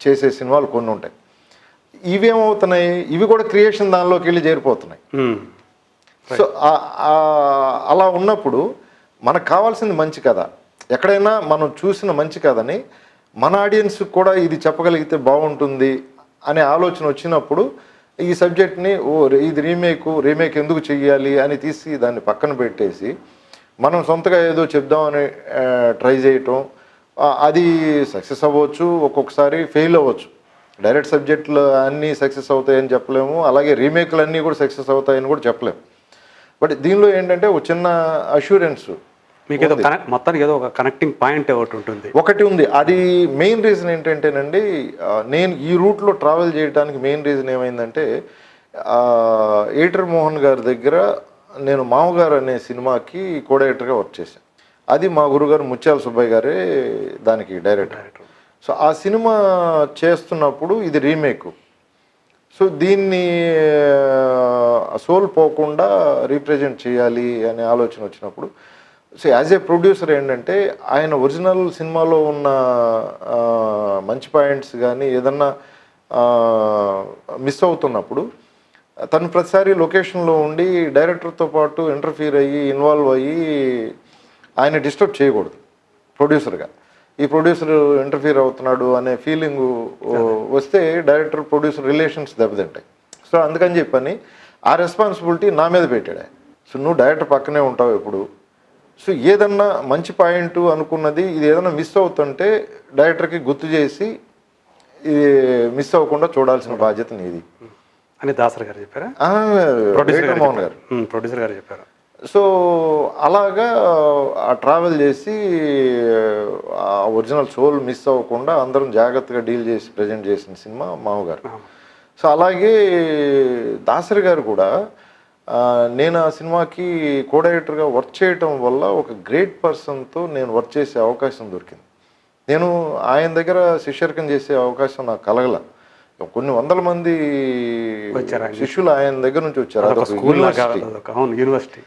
చేసే సినిమాలు కొన్ని ఉంటాయి. ఇవేమవుతున్నాయి, ఇవి కూడా క్రియేషన్ దానిలోకి వెళ్ళి చేరిపోతున్నాయి. సో అలా ఉన్నప్పుడు మనకు కావాల్సింది మంచి కథ. ఎక్కడైనా మనం చూసిన మంచి కథని మన ఆడియన్స్ కూడా ఇది చెప్పగలిగితే బాగుంటుంది అనే ఆలోచన వచ్చినప్పుడు ఈ సబ్జెక్ట్ని ఇది రీమేక్ ఎందుకు చెయ్యాలి అని తీసి దాన్ని పక్కన పెట్టేసి మనం సొంతగా ఏదో చెప్దామని ట్రై చేయటం, అది సక్సెస్ అవ్వచ్చు, ఒక్కొక్కసారి ఫెయిల్ అవ్వచ్చు. డైరెక్ట్ సబ్జెక్టులు అన్నీ సక్సెస్ అవుతాయని చెప్పలేము, అలాగే రీమేక్లు అన్నీ కూడా సక్సెస్ అవుతాయని కూడా చెప్పలేము. బట్ దీనిలో ఏంటంటే ఒక చిన్న అష్యూరెన్స్ మీకు ఏదో మొత్తానికి ఏదో ఒక కనెక్టింగ్ పాయింట్ ఒకటి ఉంది. అది మెయిన్ రీజన్ ఏంటంటేనండి, నేను ఈ రూట్లో ట్రావెల్ చేయడానికి మెయిన్ రీజన్ ఏమైందంటే, ఏటర్ మోహన్ గారి దగ్గర నేను మామగారు అనే సినిమాకి కోడైరెక్టర్గా వర్క్ చేశాను. అది మా గురుగారు ముత్యాల సుబ్బయ్య గారే దానికి డైరెక్టర్. సో ఆ సినిమా చేస్తున్నప్పుడు ఇది రీమేక్. సో దీన్ని సోల్ పోకుండా రీప్రజెంట్ చేయాలి అనే ఆలోచన వచ్చినప్పుడు, సో యాజ్ ఏ ప్రొడ్యూసర్ ఏంటంటే ఆయన ఒరిజినల్ సినిమాలో ఉన్న మంచి పాయింట్స్ కానీ ఏదన్నా మిస్ అవుతున్నప్పుడు తను ప్రతిసారి లొకేషన్లో ఉండి డైరెక్టర్తో పాటు ఇంటర్ఫీర్ అయ్యి ఇన్వాల్వ్ అయ్యి ఆయన డిస్టర్బ్ చేయకూడదు ప్రొడ్యూసర్గా. ఈ ప్రొడ్యూసర్ ఇంటర్ఫీర్ అవుతున్నాడు అనే ఫీలింగ్ వస్తే డైరెక్టర్ ప్రొడ్యూసర్ రిలేషన్స్ దెబ్బతింటాయి. సో అందుకని చెప్పని ఆ రెస్పాన్సిబిలిటీ నా మీద పెట్టాడు ఆయన. సో నువ్వు డైరెక్టర్ పక్కనే ఉంటావు ఎప్పుడు, సో ఏదన్నా మంచి పాయింట్ అనుకున్నది ఇది ఏదన్నా మిస్ అవుతుంటే డైరెక్టర్కి గుర్తు చేసి ఇది మిస్ అవ్వకుండా చూడాల్సిన బాధ్యత నీది అని దాసరి గారు చెప్పారా? మోహన్ గారు ప్రొడ్యూసర్ గారు చెప్పారు. సో అలాగా ఆ ట్రావెల్ చేసి ఆ ఒరిజినల్ సోల్ మిస్ అవ్వకుండా అందరం జాగ్రత్తగా డీల్ చేసి ప్రజెంట్ చేసిన సినిమా మామగారు. సో అలాగే దాసరి గారు కూడా నేను ఆ సినిమాకి కోడైరెక్టర్గా వర్క్ చేయటం వల్ల ఒక గ్రేట్ పర్సన్తో నేను వర్క్ చేసే అవకాశం దొరికింది. నేను ఆయన దగ్గర శిష్యర్కం చేసే అవకాశం నాకు కలగల. కొన్ని వందల మంది శిష్యులు ఆయన దగ్గర నుంచి వచ్చారు, యూనివర్సిటీ.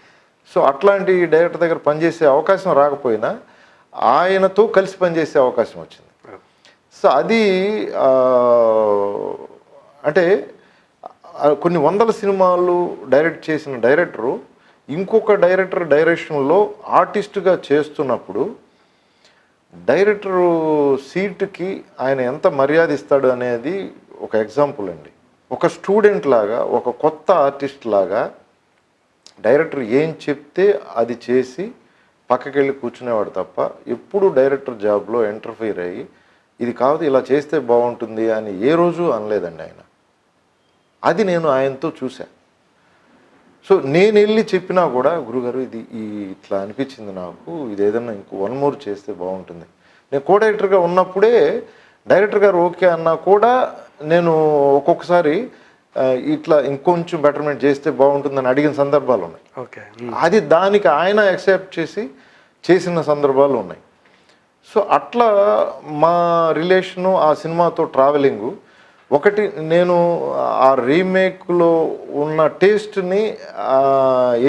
సో అట్లాంటి డైరెక్టర్ దగ్గర పనిచేసే అవకాశం రాకపోయినా ఆయనతో కలిసి పనిచేసే అవకాశం వచ్చింది. సో అది అంటే కొన్ని వందల సినిమాలు డైరెక్ట్ చేసిన డైరెక్టరు ఇంకొక డైరెక్టర్ డైరెక్షన్లో ఆర్టిస్ట్గా చేస్తున్నప్పుడు డైరెక్టరు సీటుకి ఆయన ఎంత మర్యాద ఇస్తాడు అనేది ఒక ఎగ్జాంపుల్ అండి. ఒక స్టూడెంట్ లాగా, ఒక కొత్త ఆర్టిస్ట్ లాగా డైరెక్టర్ ఏం చెప్తే అది చేసి పక్కకెళ్ళి కూర్చునేవాడు తప్ప ఎప్పుడు డైరెక్టర్ జాబ్లో ఇంటర్ఫీర్ అయ్యి ఇది కాదు ఇలా చేస్తే బాగుంటుంది అని ఏ రోజు అనలేదండి ఆయన. అది నేను ఆయనతో చూశాను. సో నేను వెళ్ళి చెప్పినా కూడా గురుగారు ఇది ఇట్లా అనిపించింది నాకు, ఇది ఏదన్నా ఇంకో 1 more చేస్తే బాగుంటుంది. నేను కో డైరెక్టర్గా ఉన్నప్పుడే డైరెక్టర్ గారు ఓకే అన్నా కూడా నేను ఒక్కొక్కసారి ఇట్లా ఇంకొంచెం బెటర్మెంట్ చేస్తే బాగుంటుందని అడిగిన సందర్భాలు ఉన్నాయి. అది దానికి ఆయన యాక్సెప్ట్ చేసిన సందర్భాలు ఉన్నాయి. సో అట్లా మా రిలేషను ఆ సినిమాతో ట్రావెలింగు ఒకటి, నేను ఆ రీమేక్లో ఉన్న టేస్ట్ని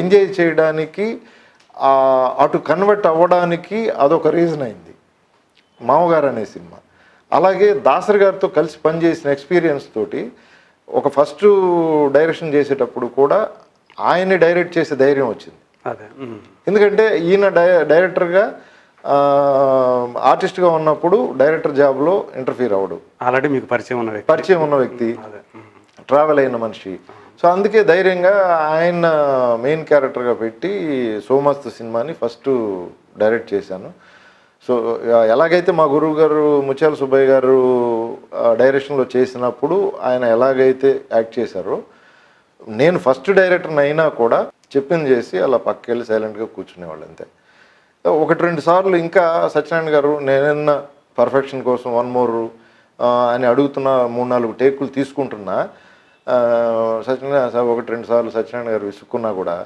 ఎంజాయ్ చేయడానికి అటు కన్వర్ట్ అవ్వడానికి అదొక రీజన్ అయింది మామగారు అనే సినిమా. అలాగే దాసరి గారితో కలిసి పనిచేసిన ఎక్స్పీరియన్స్ తోటి ఒక ఫస్ట్ డైరెక్షన్ చేసేటప్పుడు కూడా ఆయన్ని డైరెక్ట్ చేసే ధైర్యం వచ్చింది. ఎందుకంటే ఈయన డైరెక్టర్గా ఆర్టిస్ట్గా ఉన్నప్పుడు డైరెక్టర్ జాబ్లో ఇంటర్ఫీర్ అవ్వడు, ఆల్రెడీ మీకు పరిచయం ఉన్న వ్యక్తి, ట్రావెల్ అయిన మనిషి. సో అందుకే ధైర్యంగా ఆయన మెయిన్ క్యారెక్టర్గా పెట్టి సోమస్తు సినిమాని ఫస్ట్ డైరెక్ట్ చేశాను. సో ఎలాగైతే మా గురువు గారు ముత్యాల సుబ్బయ్య గారు డైరెక్షన్లో చేసినప్పుడు ఆయన ఎలాగైతే యాక్ట్ చేశారో నేను ఫస్ట్ డైరెక్టర్ని అయినా కూడా చెప్పింది చేసి అలా పక్కకెళ్ళి సైలెంట్గా కూర్చునేవాళ్ళు అంతే. 1-2 సార్లు ఇంకా సత్యనారాయణ గారు నేనన్నా పర్ఫెక్షన్ కోసం 1 more అని అడుగుతున్నా, 3-4 టేకులు తీసుకుంటున్నా. సత్యనారాయణ 1-2 సార్లు సత్యనారాయణ గారు విసుక్కున్నా కూడా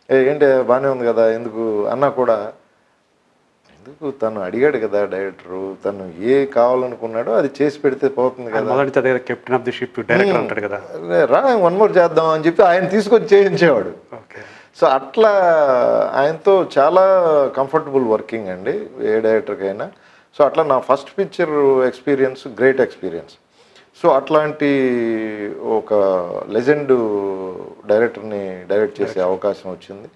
ఏంటి బాగానే ఉంది కదా ఎందుకు అన్నా కూడా, ఎందుకు తను అడిగాడు కదా డైరెక్టరు, తను ఏ కావాలనుకున్నాడో అది చేసి పెడితే పోతుంది కదా, captain of the ship director అంటాడు కదా, రా 1 more చేద్దాం అని చెప్పి ఆయన తీసుకొచ్చి చేయించేవాడు. సో అట్లా ఆయనతో చాలా కంఫర్టబుల్ వర్కింగ్ అండి ఏ డైరెక్టర్కైనా. సో అట్లా నా first picture experience great experience. So అట్లాంటి ఒక లెజెండ్ డైరెక్టర్ని డైరెక్ట్ చేసే అవకాశం వచ్చింది.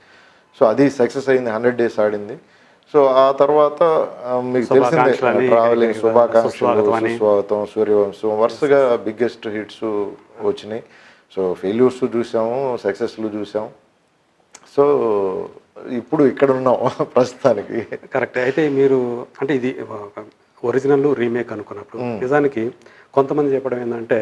సో అది సక్సెస్ అయింది, 100 days ఆడింది. సో ఆ తర్వాత మీకు తెలిసిందే శుభాకాంక్షలని, ట్రావెలింగ్, శుభాకాంక్షలు, సుస్వాగతం అని. సుస్వాగతం, సూర్యవంశం వరుసగా బిగ్గెస్ట్ హిట్స్ వచ్చినాయి. సో ఫెయిల్యూర్స్ చూసాము, సక్సెస్లు చూసాము. సో ఇప్పుడు ఇక్కడ ఉన్నాం ప్రస్తుతానికి. కరెక్ట్. అయితే మీరు అంటే ఇది ఒరిజినల్ రీమేక్ అనుకున్నప్పుడు నిజానికి కొంతమంది చెప్పడం ఏంటంటే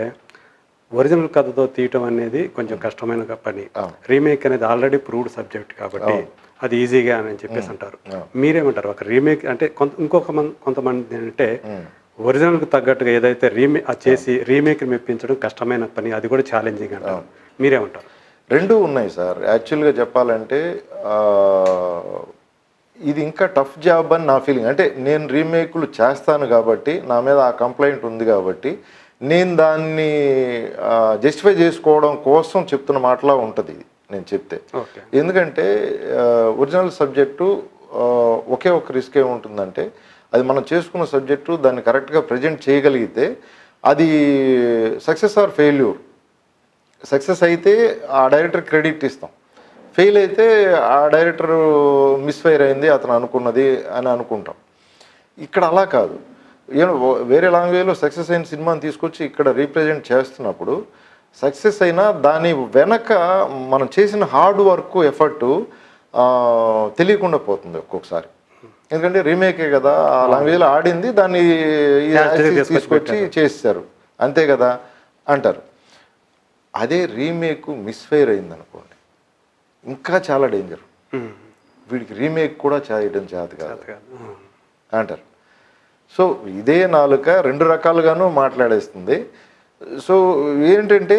ఒరిజినల్ కథతో తీయటం అనేది కొంచెం కష్టమైన పని, రీమేక్ అనేది ఆల్రెడీ ప్రూవ్డ్ సబ్జెక్ట్ కాబట్టి అది ఈజీగా అని చెప్పేసి అంటారు. మీరేమంటారు? ఒక రీమేక్ అంటే కొంతమంది అంటే ఒరిజినల్కి తగ్గట్టుగా ఏదైతే చేసి రీమేక్ మెప్పించడం కష్టమైన పని, అది కూడా ఛాలెంజింగ్ అంటారు. మీరేమంటారు? రెండూ ఉన్నాయి సార్. యాక్చువల్గా చెప్పాలంటే ఇది ఇంకా టఫ్ జాబ్ అని నా ఫీలింగ్. అంటే నేను రీమేక్లు చేస్తాను కాబట్టి, నా మీద ఆ కంప్లైంట్ ఉంది కాబట్టి నేను దాన్ని జస్టిఫై చేసుకోవడం కోసం చెప్తున్న మాటలా ఉంటుంది ఇది నేను చెప్తే. ఎందుకంటే ఒరిజినల్ సబ్జెక్టు ఒకే ఒక రిస్క్ ఏముంటుందంటే, అది మనం చేసుకున్న సబ్జెక్టు దాన్ని కరెక్ట్గా ప్రజెంట్ చేయగలిగితే అది సక్సెస్ ఆర్ ఫెయిల్యూర్. సక్సెస్ అయితే ఆ డైరెక్టర్ క్రెడిట్ ఇస్తాం, ఫెయిల్ అయితే ఆ డైరెక్టర్ మిస్ఫైర్ అయింది అతను అనుకున్నది అని అనుకుంటాం. ఇక్కడ అలా కాదు. వేరే లాంగ్వేజ్లో సక్సెస్ అయిన సినిమాని తీసుకొచ్చి ఇక్కడ రీప్రజెంట్ చేస్తున్నప్పుడు సక్సెస్ అయినా దాని వెనక మనం చేసిన హార్డ్ వర్క్, ఎఫర్టు తెలియకుండా పోతుంది ఒక్కొక్కసారి. ఎందుకంటే రీమేకే కదా, ఆ లాంగ్వేజ్లో ఆడింది, దాన్ని తీసుకొచ్చి చేస్తారు అంతే కదా అంటారు. అదే రీమేక్ మిస్ఫైర్ అయింది అనుకోండి, ఇంకా చాలా డేంజర్. వీడికి రీమేక్ కూడా చేయడం చేత కాదు అంటారు. సో ఇదే నాలుక రెండు రకాలుగాను మాట్లాడేస్తుంది. సో ఏంటంటే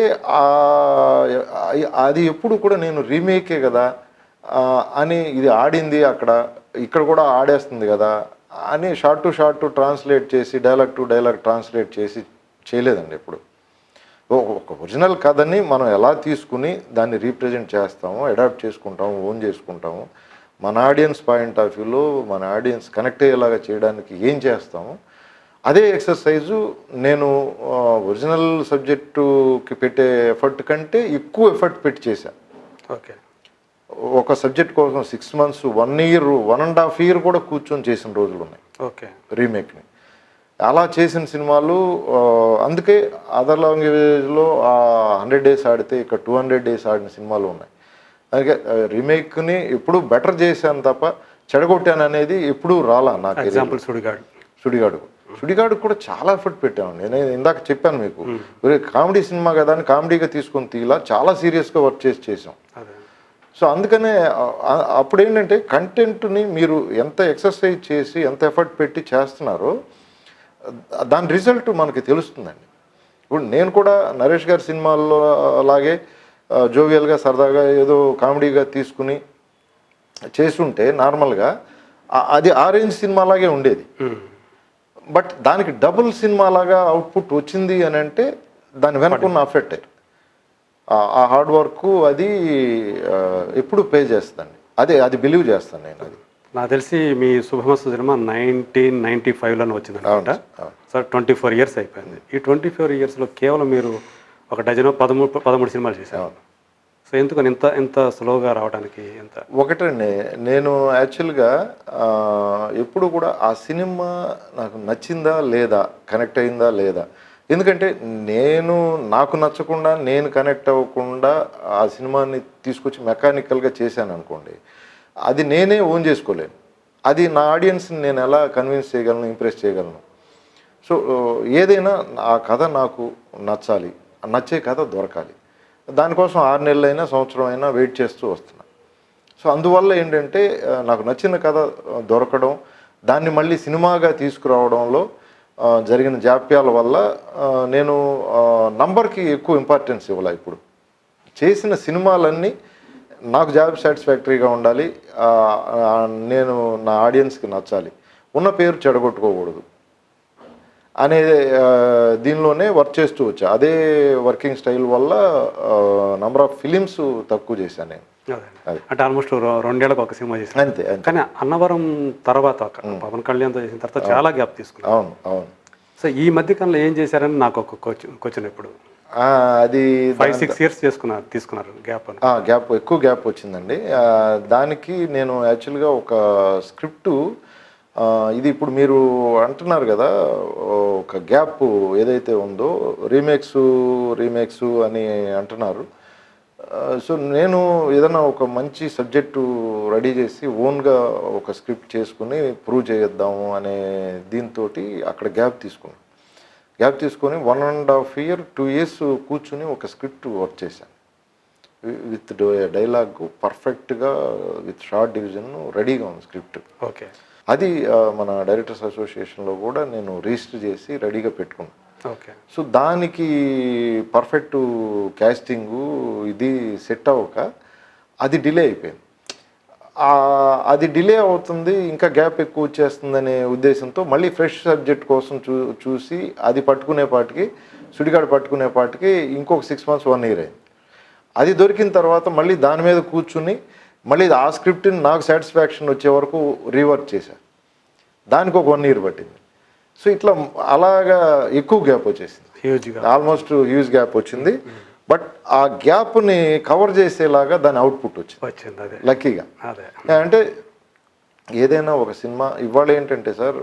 అది ఎప్పుడు కూడా నేను రీమేకే కదా అని, ఇది ఆడింది అక్కడ, ఇక్కడ కూడా ఆడేస్తుంది కదా అని షార్ట్ టు షార్ట్ ట్రాన్స్లేట్ చేసి, డైలాగ్ టు డైలాగ్ ట్రాన్స్లేట్ చేసి చేయలేదండి ఎప్పుడు. ఒక ఒరిజినల్ కథని మనం ఎలా తీసుకుని దాన్ని రీప్రజెంట్ చేస్తాము, అడాప్ట్ చేసుకుంటాము, ఓన్ చేసుకుంటాము, మన ఆడియన్స్ పాయింట్ ఆఫ్ వ్యూలో మన ఆడియన్స్ కనెక్ట్ అయ్యేలాగా చేయడానికి ఏం చేస్తాము, అదే ఎక్సర్సైజు నేను ఒరిజినల్ సబ్జెక్టుకి పెట్టే ఎఫర్ట్ కంటే ఎక్కువ ఎఫర్ట్ పెట్టి చేశాను. ఓకే. ఒక సబ్జెక్ట్ కోసం 6 months, 1 year, 1.5 years కూడా కూర్చొని చేసిన రోజులు ఉన్నాయి. ఓకే. రీమేక్ని అలా చేసిన సినిమాలు. అందుకే అదర్ లాంగ్వేజ్లో 100 days ఆడితే ఇక్కడ 200 days ఆడిన సినిమాలు ఉన్నాయి. అందుకే రీమేక్ని ఎప్పుడు బెటర్ చేశాను తప్ప చెడగొట్టాను అనేది ఎప్పుడూ రాలా నాకు. ఎగ్జాంపుల్ సుడిగాడు కూడా చాలా ఎఫర్ట్ పెట్టామండి. నేను ఇందాక చెప్పాను మీకు, కామెడీ సినిమా కదా అని కామెడీగా తీసుకొని తీలా, చాలా సీరియస్గా వర్క్ చేసాం. సో అందుకనే అప్పుడు ఏంటంటే కంటెంట్ని మీరు ఎంత ఎక్సర్సైజ్ చేసి ఎంత ఎఫర్ట్ పెట్టి చేస్తున్నారో దాని రిజల్ట్ మనకి తెలుస్తుందండి. ఇప్పుడు నేను కూడా నరేష్ గారి సినిమాల్లో అలాగే జోవియల్గా సరదాగా ఏదో కామెడీగా తీసుకుని చేస్తుంటే నార్మల్గా అది ఆరెంజ్ సినిమా లాగే ఉండేది. బట్ దానికి డబుల్ సినిమా లాగా అవుట్పుట్ వచ్చింది అని అంటే దాని వెనకున్న అఫెక్ట్, ఆ హార్డ్ వర్క్ అది ఎప్పుడు పే చేస్తుందండి. అది బిలీవ్ చేస్తాను నేను. అది నాకు తెలిసి మీ శుభమస్తు సినిమా 1995లోనే వచ్చింది అనమాట. సార్ 24 years అయిపోయింది. ఈ 24 yearsలో కేవలం మీరు ఒక 13 సినిమాలు చేశారు. సో ఎందుకని ఎంత స్లోగా రావడానికి? ఒకటండి, నేను యాక్చువల్గా ఎప్పుడు కూడా ఆ సినిమా నాకు నచ్చిందా లేదా, కనెక్ట్ అయిందా లేదా. ఎందుకంటే నాకు నచ్చకుండా, నేను కనెక్ట్ అవ్వకుండా ఆ సినిమాని తీసుకొచ్చి మెకానికల్గా చేశాను అనుకోండి, అది నేనే ఓన్ చేసుకోలేను. అది నా ఆడియన్స్ని నేను ఎలా కన్విన్స్ చేయగలను, ఇంప్రెస్ చేయగలను. సో ఏదైనా ఆ కథ నాకు నచ్చాలి, నచ్చే కథ దొరకాలి. దానికోసం 6 నెలలైనా సంవత్సరం అయినా వెయిట్ చేస్తూ వస్తున్నా. సో అందువల్ల ఏంటంటే నాకు నచ్చిన కథ దొరకడం, దాన్ని మళ్ళీ సినిమాగా తీసుకురావడంలో జరిగిన జాప్యాల వల్ల నేను నంబర్కి ఎక్కువ ఇంపార్టెన్స్ ఇవ్వాలి. ఇప్పుడు చేసిన సినిమాలన్నీ నాకు జాబ్ సాటిస్ఫాక్టరీగా ఉండాలి, నేను నా ఆడియన్స్కి నచ్చాలి, ఉన్న పేరు చెడగొట్టుకోకూడదు అనే దీనిలోనే వర్క్ చేస్తూ వచ్చా. అదే వర్కింగ్ స్టైల్ వల్ల నంబర్ ఆఫ్ ఫిలిమ్స్ తక్కువ చేశాను నేను. అంటే ఆల్మోస్ట్ 2 ఏళ్ళకి ఒక సినిమా చేశాను అంతే. కానీ అన్నవరం తర్వాత పవన్ కళ్యాణ్తో చేసిన తర్వాత చాలా గ్యాప్ తీసుకున్నాను. అవును. సో ఈ మధ్య కాలంలో ఏం చేశారని నాకు ఒక క్వశ్చన్. ఇప్పుడు అది 5-6 ఇయర్స్ తీసుకున్నారు గ్యాప్ అని. ఎక్కువ గ్యాప్ వచ్చిందండి. దానికి నేను యాక్చువల్గా ఒక స్క్రిప్టు, ఇది ఇప్పుడు మీరు అంటున్నారు కదా, ఒక గ్యాప్ ఏదైతే ఉందో రీమేక్స్ అని అంటున్నారు. సో నేను ఏదైనా ఒక మంచి సబ్జెక్టు రెడీ చేసి ఓన్గా ఒక స్క్రిప్ట్ చేసుకుని ప్రూవ్ చేద్దాము అనే దీంతో అక్కడ గ్యాప్ తీసుకొని 1.5 year 2 years కూర్చుని ఒక స్క్రిప్ట్ వర్క్ చేశాను. విత్ డైలాగ్ పర్ఫెక్ట్గా, విత్ షార్ట్ డివిజన్ రెడీగా ఉంది స్క్రిప్ట్. ఓకే. అది మన డైరెక్టర్స్ అసోసియేషన్లో కూడా నేను రిజిస్టర్ చేసి రెడీగా పెట్టుకున్నాను. ఓకే. సో దానికి పర్ఫెక్ట్ క్యాస్టింగు ఇది సెట్ అవ్వక అది డిలే అయిపోయింది. అది డిలే అవుతుంది, ఇంకా గ్యాప్ ఎక్కువ వచ్చేస్తుందనే ఉద్దేశంతో మళ్ళీ ఫ్రెష్ సబ్జెక్ట్ కోసం చూసి అది పట్టుకునేపాటికి, సుడిగాడు పట్టుకునేపాటికి ఇంకొక 6 months 1 year అయింది. అది దొరికిన తర్వాత మళ్ళీ దాని మీద కూర్చుని మళ్ళీ ఆ స్క్రిప్ట్ని నాకు సాటిస్ఫాక్షన్ వచ్చే వరకు రీవర్క్ చేశాను. దానికి ఒక 1 year పట్టింది. సో ఇట్లా అలాగా ఎక్కువ గ్యాప్ వచ్చేసింది, ఆల్మోస్ట్ హ్యూజ్ గ్యాప్ వచ్చింది. బట్ ఆ గ్యాప్ని కవర్ చేసేలాగా దాని అవుట్పుట్ వచ్చింది లక్కీగా. అంటే ఏదైనా ఒక సినిమా ఇవాళ ఏంటంటే సార్,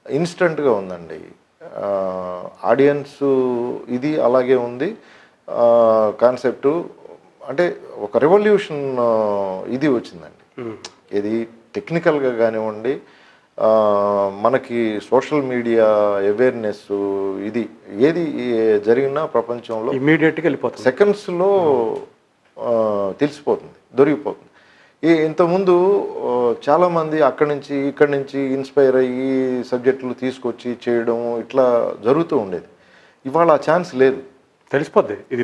ఇన్స్టంట్గా ఉందండి. ఆడియన్స్ ఇది అలాగే ఉంది కాన్సెప్టు. అంటే ఒక రెవల్యూషన్ ఇది వచ్చిందండి. ఇది టెక్నికల్గా కానివ్వండి, మనకి సోషల్ మీడియా అవేర్నెస్, ఇది ఏది జరిగినా ప్రపంచంలో ఇమీడియట్గా వెళ్ళిపోతుంది, సెకండ్స్లో తెలిసిపోతుంది, దొరికిపోతుంది. ఇంతకుముందు చాలామంది ఇక్కడి నుంచి ఇన్స్పైర్ అయ్యి సబ్జెక్టులు తీసుకొచ్చి చేయడం ఇట్లా జరుగుతూ ఉండేది. ఇవాళ ఆ ఛాన్స్ లేదు, తెలిసిపోద్ది. ఇది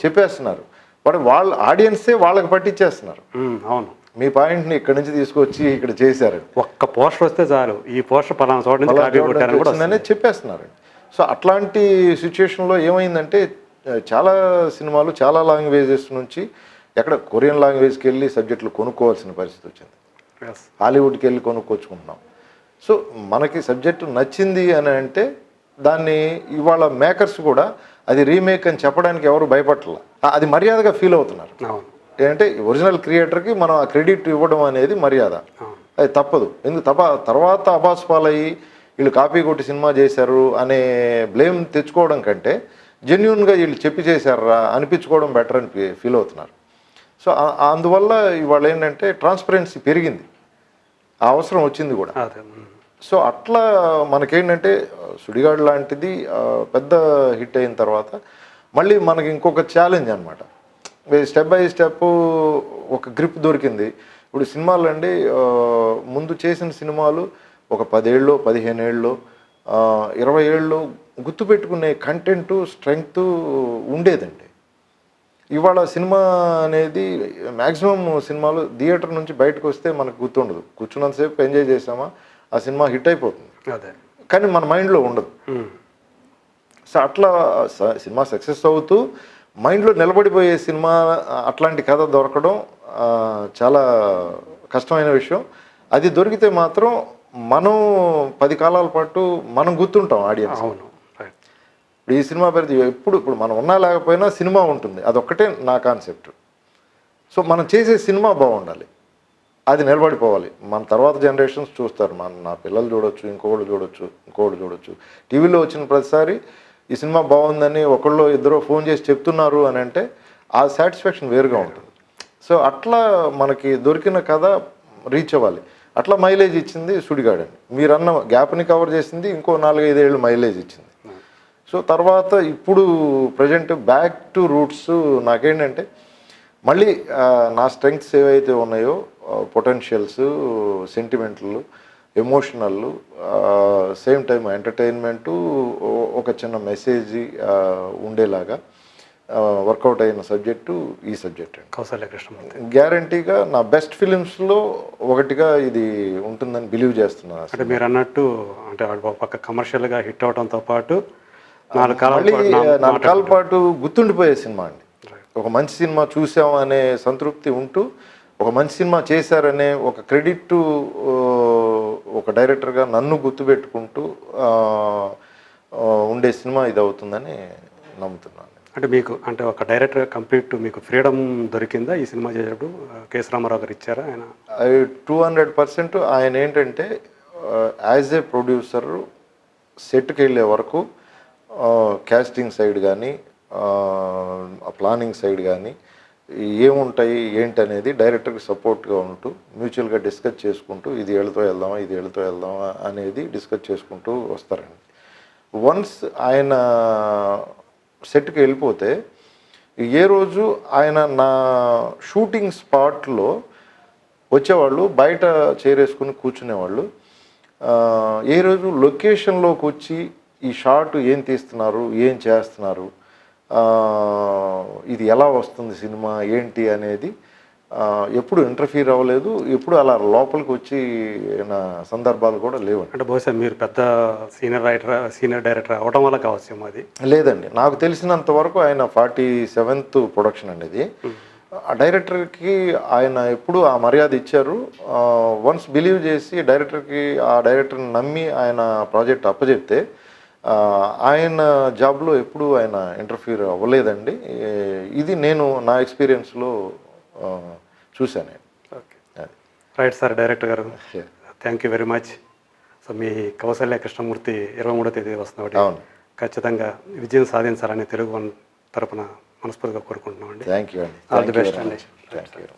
చెప్పేస్తున్నారు. బట్ వాళ్ళ ఆడియన్సే వాళ్ళకి పట్టించేస్తున్నారు. అవును, మీ పాయింట్ని ఇక్కడి నుంచి తీసుకొచ్చి ఇక్కడ చేశారు, ఒక్క పోస్టర్ వస్తే చాలు, ఈ పోస్టర్ పలానా చోట నుంచి చెప్పేస్తున్నారు. సో అట్లాంటి సిచ్యుయేషన్లో ఏమైందంటే చాలా సినిమాలు చాలా లాంగ్వేజెస్ నుంచి ఎక్కడ కొరియన్ లాంగ్వేజ్కి వెళ్ళి సబ్జెక్టులు కొనుక్కోవాల్సిన పరిస్థితి వచ్చింది. హాలీవుడ్కి వెళ్ళి కొనుక్కొచ్చుకుంటున్నాం. సో మనకి సబ్జెక్టు నచ్చింది అని అంటే దాన్ని ఇవాళ మేకర్స్ కూడా అది రీమేక్ అని చెప్పడానికి ఎవరు భయపడలే, అది మర్యాదగా ఫీల్ అవుతున్నారు. ఏంటంటే ఒరిజినల్ క్రియేటర్కి మనం ఆ క్రెడిట్ ఇవ్వడం అనేది మర్యాద, అది తప్పదు. ఎందుకు తర్వాత అబాస్ పాలయ్యి వీళ్ళు కాపీ కొట్టి సినిమా చేశారు అనే బ్లేమ్ తెచ్చుకోవడం కంటే జెన్యున్గా వీళ్ళు చెప్పి చేశారా అనిపించుకోవడం బెటర్ అని ఫీల్ అవుతున్నారు. సో అందువల్ల ఇవాళ ఏంటంటే ట్రాన్స్పరెన్సీ పెరిగింది, ఆ అవసరం వచ్చింది కూడా. సో అట్లా మనకేంటంటే సుడిగాడు లాంటిది పెద్ద హిట్ అయిన తర్వాత మళ్ళీ మనకి ఇంకొక ఛాలెంజ్ అనమాట. స్టెప్ బై స్టెప్ ఒక గ్రిప్ దొరికింది. ఇప్పుడు సినిమాలు అండి, ముందు చేసిన సినిమాలు ఒక 10 ఏళ్ళు 15 ఏళ్ళు 20 ఏళ్ళు గుర్తుపెట్టుకునే కంటెంటు స్ట్రెంగ్త్ ఉండేదండి. ఇవాళ సినిమా అనేది మ్యాక్సిమం సినిమాలు థియేటర్ నుంచి బయటకు వస్తే మనకు గుర్తుండదు, కూర్చున్నంతసేపు ఎంజాయ్ చేసామా ఆ సినిమా హిట్ అయిపోతుంది, కానీ మన మైండ్లో ఉండదు. సో అట్లా సినిమా సక్సెస్ అవుతూ మైండ్లో నిలబడిపోయే సినిమా అట్లాంటి కథ దొరకడం చాలా కష్టమైన విషయం. అది దొరికితే మాత్రం మనం 10 కాలాల పాటు మనం గుర్తుంటాం ఆడియన్స్. ఇప్పుడు ఈ సినిమా పరిధి ఇప్పుడు మనం ఉన్నా లేకపోయినా సినిమా ఉంటుంది, అదొక్కటే నా కాన్సెప్ట్. సో మనం చేసే సినిమా బాగుండాలి, అది నిలబడిపోవాలి. మన తర్వాత జనరేషన్స్ చూస్తారు, నా పిల్లలు చూడొచ్చు, ఇంకోళ్ళు చూడొచ్చు. టీవీలో వచ్చిన ప్రతిసారి ఈ సినిమా బాగుందని ఒకళ్ళు ఇద్దరు ఫోన్ చేసి చెప్తున్నారు అని అంటే ఆ సాటిస్ఫాక్షన్ వేరుగా ఉంటుంది. సో అట్లా మనకి దొరికిన కథ రీచ్ అవ్వాలి. అట్లా మైలేజ్ ఇచ్చింది సుడిగాడు అని. మీరన్న గ్యాప్ని కవర్ చేసింది, ఇంకో 4-5 ఏళ్ళు మైలేజ్ ఇచ్చింది. సో తర్వాత ఇప్పుడు ప్రజెంట్ బ్యాక్ టు రూట్స్. నాకేంటంటే మళ్ళీ నా స్ట్రెంగ్త్స్ ఏవైతే ఉన్నాయో, పొటెన్షియల్స్, సెంటిమెంట్లు, ఎమోషనల్, సేమ్ టైం ఎంటర్టైన్మెంటు, ఒక చిన్న మెసేజ్ ఉండేలాగా వర్కౌట్ అయిన సబ్జెక్టు ఈ సబ్జెక్ట్ అండి. కౌసల్య కృష్ణమూర్తి గ్యారంటీగా నా బెస్ట్ ఫిలిమ్స్లో ఒకటిగా ఇది ఉంటుందని బిలీవ్ చేస్తున్నాను. అంటే మీరు అన్నట్టు అంటే ఒక పక్క కమర్షియల్గా హిట్ అవడంతో పాటు 4 కాలాల పాటు గుర్తుండిపోయే సినిమా అండి. ఒక మంచి సినిమా చూసామనే సంతృప్తి ఉంటూ, ఒక మంచి సినిమా చేశారనే ఒక క్రెడిట్ ఒక డైరెక్టర్గా నన్ను గుర్తుపెట్టుకుంటూ ఉండే సినిమా ఇది అవుతుందని నమ్ముతున్నాను. అంటే మీకు అంటే ఒక డైరెక్టర్ కంప్లీట్ మీకు ఫ్రీడమ్ దొరికిందా ఈ సినిమా చేసేటప్పుడు? కేఎస్ రామారావు గారు ఇచ్చారా ఆయన? 200% ఆయన ఏంటంటే యాజ్ ఏ ప్రొడ్యూసర్ సెట్కి వెళ్ళే వరకు క్యాస్టింగ్ సైడ్ కానీ ప్లానింగ్ సైడ్ కానీ ఏముంటాయి ఏంటి అనేది డైరెక్టర్కి సపోర్ట్గా ఉంటూ మ్యూచువల్గా డిస్కస్ చేసుకుంటూ ఇది ఏళ్ళతో వెళ్దామా అనేది డిస్కస్ చేసుకుంటూ వస్తారండి. వన్స్ ఆయన సెట్కి వెళ్ళిపోతే ఏ రోజు ఆయన నా షూటింగ్ స్పాట్లో వచ్చేవాళ్ళు, బయట చేరేసుకుని కూర్చునేవాళ్ళు. ఏ రోజు లొకేషన్లోకి వచ్చి ఈ షాట్ ఏం తీస్తున్నారు, ఏం చేస్తున్నారు, ఇది ఎలా వస్తుంది సినిమా ఏంటి అనేది ఎప్పుడు ఇంటర్ఫీర్ అవ్వలేదు. ఎప్పుడు అలా లోపలికి వచ్చి నా సందర్భాలు కూడా లేవు. అంటే బహుశా మీరు పెద్ద సీనియర్ డైరెక్టర్ అవడం వల్ల కావచ్చు అది. లేదండి, నాకు తెలిసినంత వరకు ఆయన 47th ప్రొడక్షన్ అండి ఇది. ఆ డైరెక్టర్కి ఆయన ఎప్పుడు ఆ మర్యాద ఇచ్చారు. వన్స్ బిలీవ్ చేసి డైరెక్టర్కి ఆ డైరెక్టర్ని నమ్మి ఆయన ప్రాజెక్ట్ అప్పచెప్తే ఆయన జాబ్లో ఎప్పుడూ ఆయన ఇంటర్ఫీర్ అవ్వలేదండి. ఇది నేను నా ఎక్స్పీరియన్స్లో చూశాను. ఓకే, రైట్ సార్ డైరెక్టర్ గారు, thank you very much. So మీ కౌసల్య కృష్ణమూర్తి 23వ తేదీ వస్తున్నప్పుడు ఖచ్చితంగా విజయం సాధించాలని తెలుగు వన్ తరపున మనస్ఫూర్తిగా కోరుకుంటున్నామండి. థ్యాంక్ యూ అండి. ఆల్ ది బెస్ట్ అండి. Thank you.